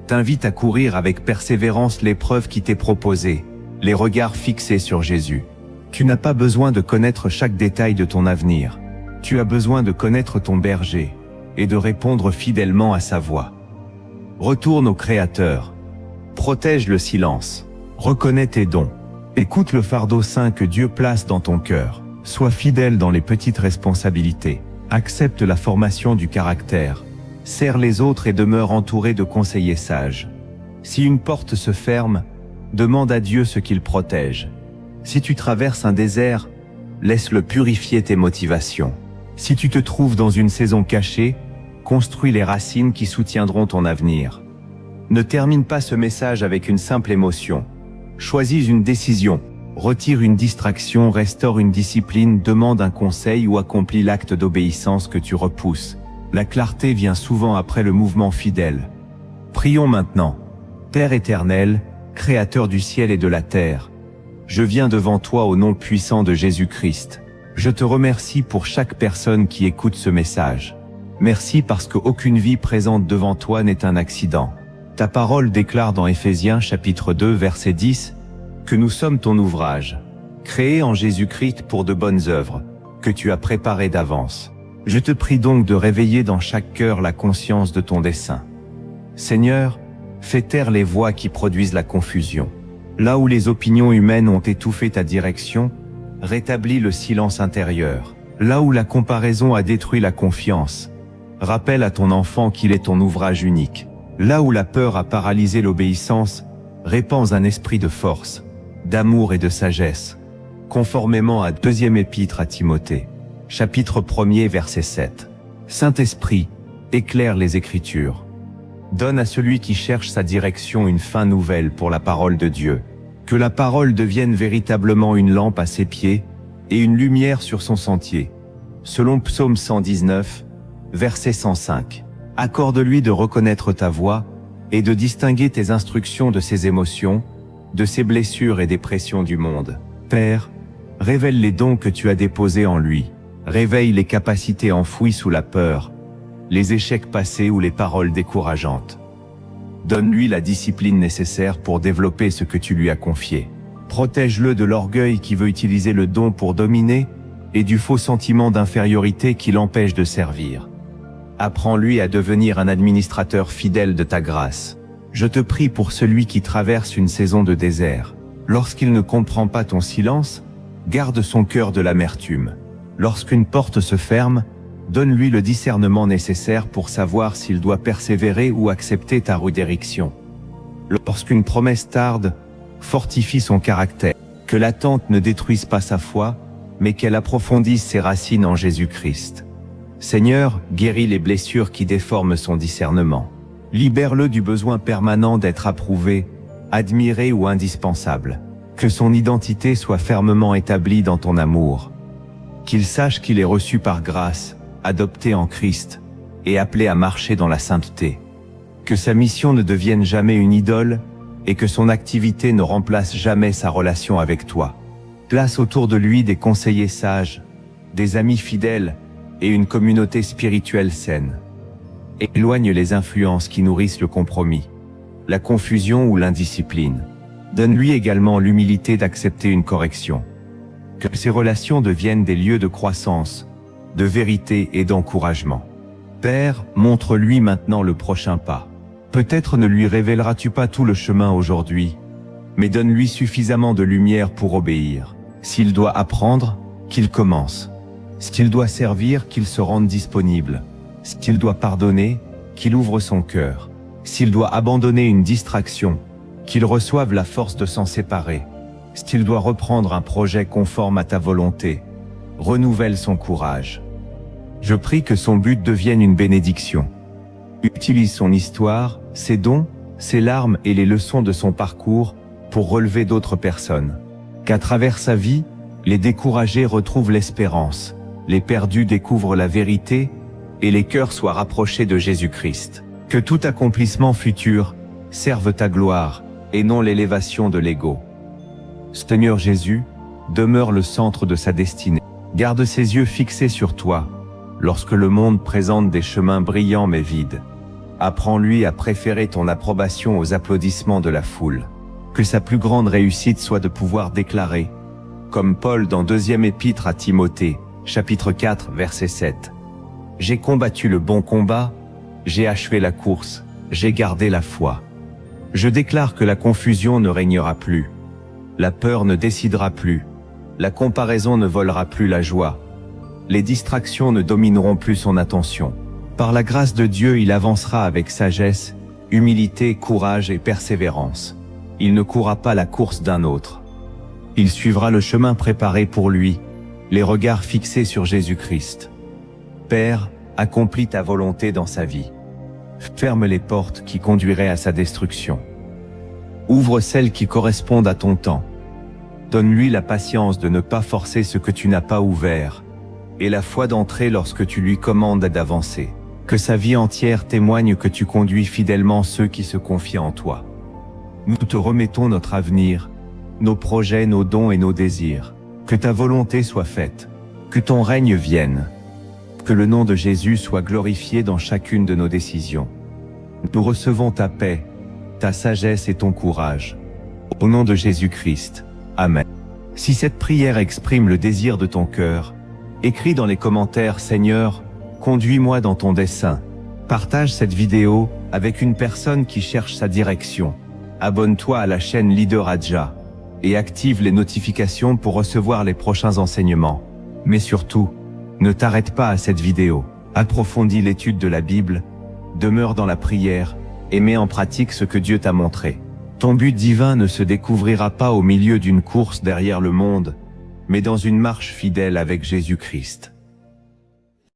t'invite à courir avec persévérance l'épreuve qui t'est proposée, les regards fixés sur Jésus. Tu n'as pas besoin de connaître chaque détail de ton avenir. Tu as besoin de connaître ton berger et de répondre fidèlement à sa voix. Retourne au Créateur. Protège le silence. Reconnais tes dons. Écoute le fardeau saint que Dieu place dans ton cœur. Sois fidèle dans les petites responsabilités. Accepte la formation du caractère. Sers les autres et demeure entouré de conseillers sages. Si une porte se ferme, demande à Dieu ce qu'il protège. Si tu traverses un désert, laisse-le purifier tes motivations. Si tu te trouves dans une saison cachée, construis les racines qui soutiendront ton avenir. Ne termine pas ce message avec une simple émotion. Choisis une décision, retire une distraction, restaure une discipline, demande un conseil ou accomplis l'acte d'obéissance que tu repousses. La clarté vient souvent après le mouvement fidèle. Prions maintenant. Père éternel, Créateur du ciel et de la terre, je viens devant toi au nom puissant de Jésus-Christ. Je te remercie pour chaque personne qui écoute ce message. Merci parce qu'aucune vie présente devant toi n'est un accident. Ta parole déclare dans Éphésiens chapitre 2 verset 10 que nous sommes ton ouvrage, créé en Jésus-Christ pour de bonnes œuvres, que tu as préparées d'avance. Je te prie donc de réveiller dans chaque cœur la conscience de ton dessein. Seigneur, fais taire les voix qui produisent la confusion. Là où les opinions humaines ont étouffé ta direction, rétablis le silence intérieur. Là où la comparaison a détruit la confiance, rappelle à ton enfant qu'il est ton ouvrage unique. Là où la peur a paralysé l'obéissance, répands un esprit de force, d'amour et de sagesse, conformément à 2e épître à Timothée, chapitre 1er verset 7. Saint-Esprit, éclaire les Écritures. Donne à celui qui cherche sa direction une fin nouvelle pour la parole de Dieu. Que la parole devienne véritablement une lampe à ses pieds et une lumière sur son sentier. Selon Psaume 119, verset 105. Accorde-lui de reconnaître ta voix et de distinguer tes instructions de ses émotions, de ses blessures et des pressions du monde. Père, révèle les dons que tu as déposés en lui. Réveille les capacités enfouies sous la peur, les échecs passés ou les paroles décourageantes. Donne-lui la discipline nécessaire pour développer ce que tu lui as confié. Protège-le de l'orgueil qui veut utiliser le don pour dominer et du faux sentiment d'infériorité qui l'empêche de servir. Apprends-lui à devenir un administrateur fidèle de ta grâce. Je te prie pour celui qui traverse une saison de désert. Lorsqu'il ne comprend pas ton silence, garde son cœur de l'amertume. Lorsqu'une porte se ferme, donne-lui le discernement nécessaire pour savoir s'il doit persévérer ou accepter ta redirection. Lorsqu'une promesse tarde, fortifie son caractère. Que l'attente ne détruise pas sa foi, mais qu'elle approfondisse ses racines en Jésus-Christ. Seigneur, guéris les blessures qui déforment son discernement. Libère-le du besoin permanent d'être approuvé, admiré ou indispensable. Que son identité soit fermement établie dans ton amour. Qu'il sache qu'il est reçu par grâce, adopté en Christ, et appelé à marcher dans la sainteté. Que sa mission ne devienne jamais une idole, et que son activité ne remplace jamais sa relation avec toi. Place autour de lui des conseillers sages, des amis fidèles, et une communauté spirituelle saine. Éloigne les influences qui nourrissent le compromis, la confusion ou l'indiscipline. Donne-lui également l'humilité d'accepter une correction. Que ses relations deviennent des lieux de croissance, de vérité et d'encouragement. Père, montre-lui maintenant le prochain pas. Peut-être ne lui révéleras-tu pas tout le chemin aujourd'hui, mais donne-lui suffisamment de lumière pour obéir. S'il doit apprendre, qu'il commence. S'il doit servir, qu'il se rende disponible. S'il doit pardonner, qu'il ouvre son cœur. S'il doit abandonner une distraction, qu'il reçoive la force de s'en séparer. S'il doit reprendre un projet conforme à ta volonté, renouvelle son courage. Je prie que son but devienne une bénédiction. Utilise son histoire, ses dons, ses larmes et les leçons de son parcours pour relever d'autres personnes. Qu'à travers sa vie, les découragés retrouvent l'espérance, les perdus découvrent la vérité et les cœurs soient rapprochés de Jésus-Christ. Que tout accomplissement futur serve ta gloire et non l'élévation de l'ego. Seigneur Jésus, demeure le centre de sa destinée. Garde ses yeux fixés sur toi, lorsque le monde présente des chemins brillants mais vides. Apprends-lui à préférer ton approbation aux applaudissements de la foule. Que sa plus grande réussite soit de pouvoir déclarer, comme Paul dans 2e épître à Timothée, chapitre 4, verset 7. J'ai combattu le bon combat, j'ai achevé la course, j'ai gardé la foi. Je déclare que la confusion ne régnera plus. La peur ne décidera plus. La comparaison ne volera plus la joie. Les distractions ne domineront plus son attention. Par la grâce de Dieu, il avancera avec sagesse, humilité, courage et persévérance. Il ne courra pas la course d'un autre. Il suivra le chemin préparé pour lui, les regards fixés sur Jésus-Christ. Père, accomplis ta volonté dans sa vie. Ferme les portes qui conduiraient à sa destruction. Ouvre celles qui correspondent à ton temps. Donne-lui la patience de ne pas forcer ce que tu n'as pas ouvert, et la foi d'entrer lorsque tu lui commandes d'avancer. Que sa vie entière témoigne que tu conduis fidèlement ceux qui se confient en toi. Nous te remettons notre avenir, nos projets, nos dons et nos désirs. Que ta volonté soit faite, que ton règne vienne, que le nom de Jésus soit glorifié dans chacune de nos décisions. Nous recevons ta paix, ta sagesse et ton courage. Au nom de Jésus-Christ. Amen. Si cette prière exprime le désir de ton cœur, écris dans les commentaires « Seigneur, conduis-moi dans ton dessein ». Partage cette vidéo avec une personne qui cherche sa direction. Abonne-toi à la chaîne Leader Adja et active les notifications pour recevoir les prochains enseignements. Mais surtout, ne t'arrête pas à cette vidéo. Approfondis l'étude de la Bible, demeure dans la prière et mets en pratique ce que Dieu t'a montré. Ton but divin ne se découvrira pas au milieu d'une course derrière le monde, mais dans une marche fidèle avec Jésus-Christ.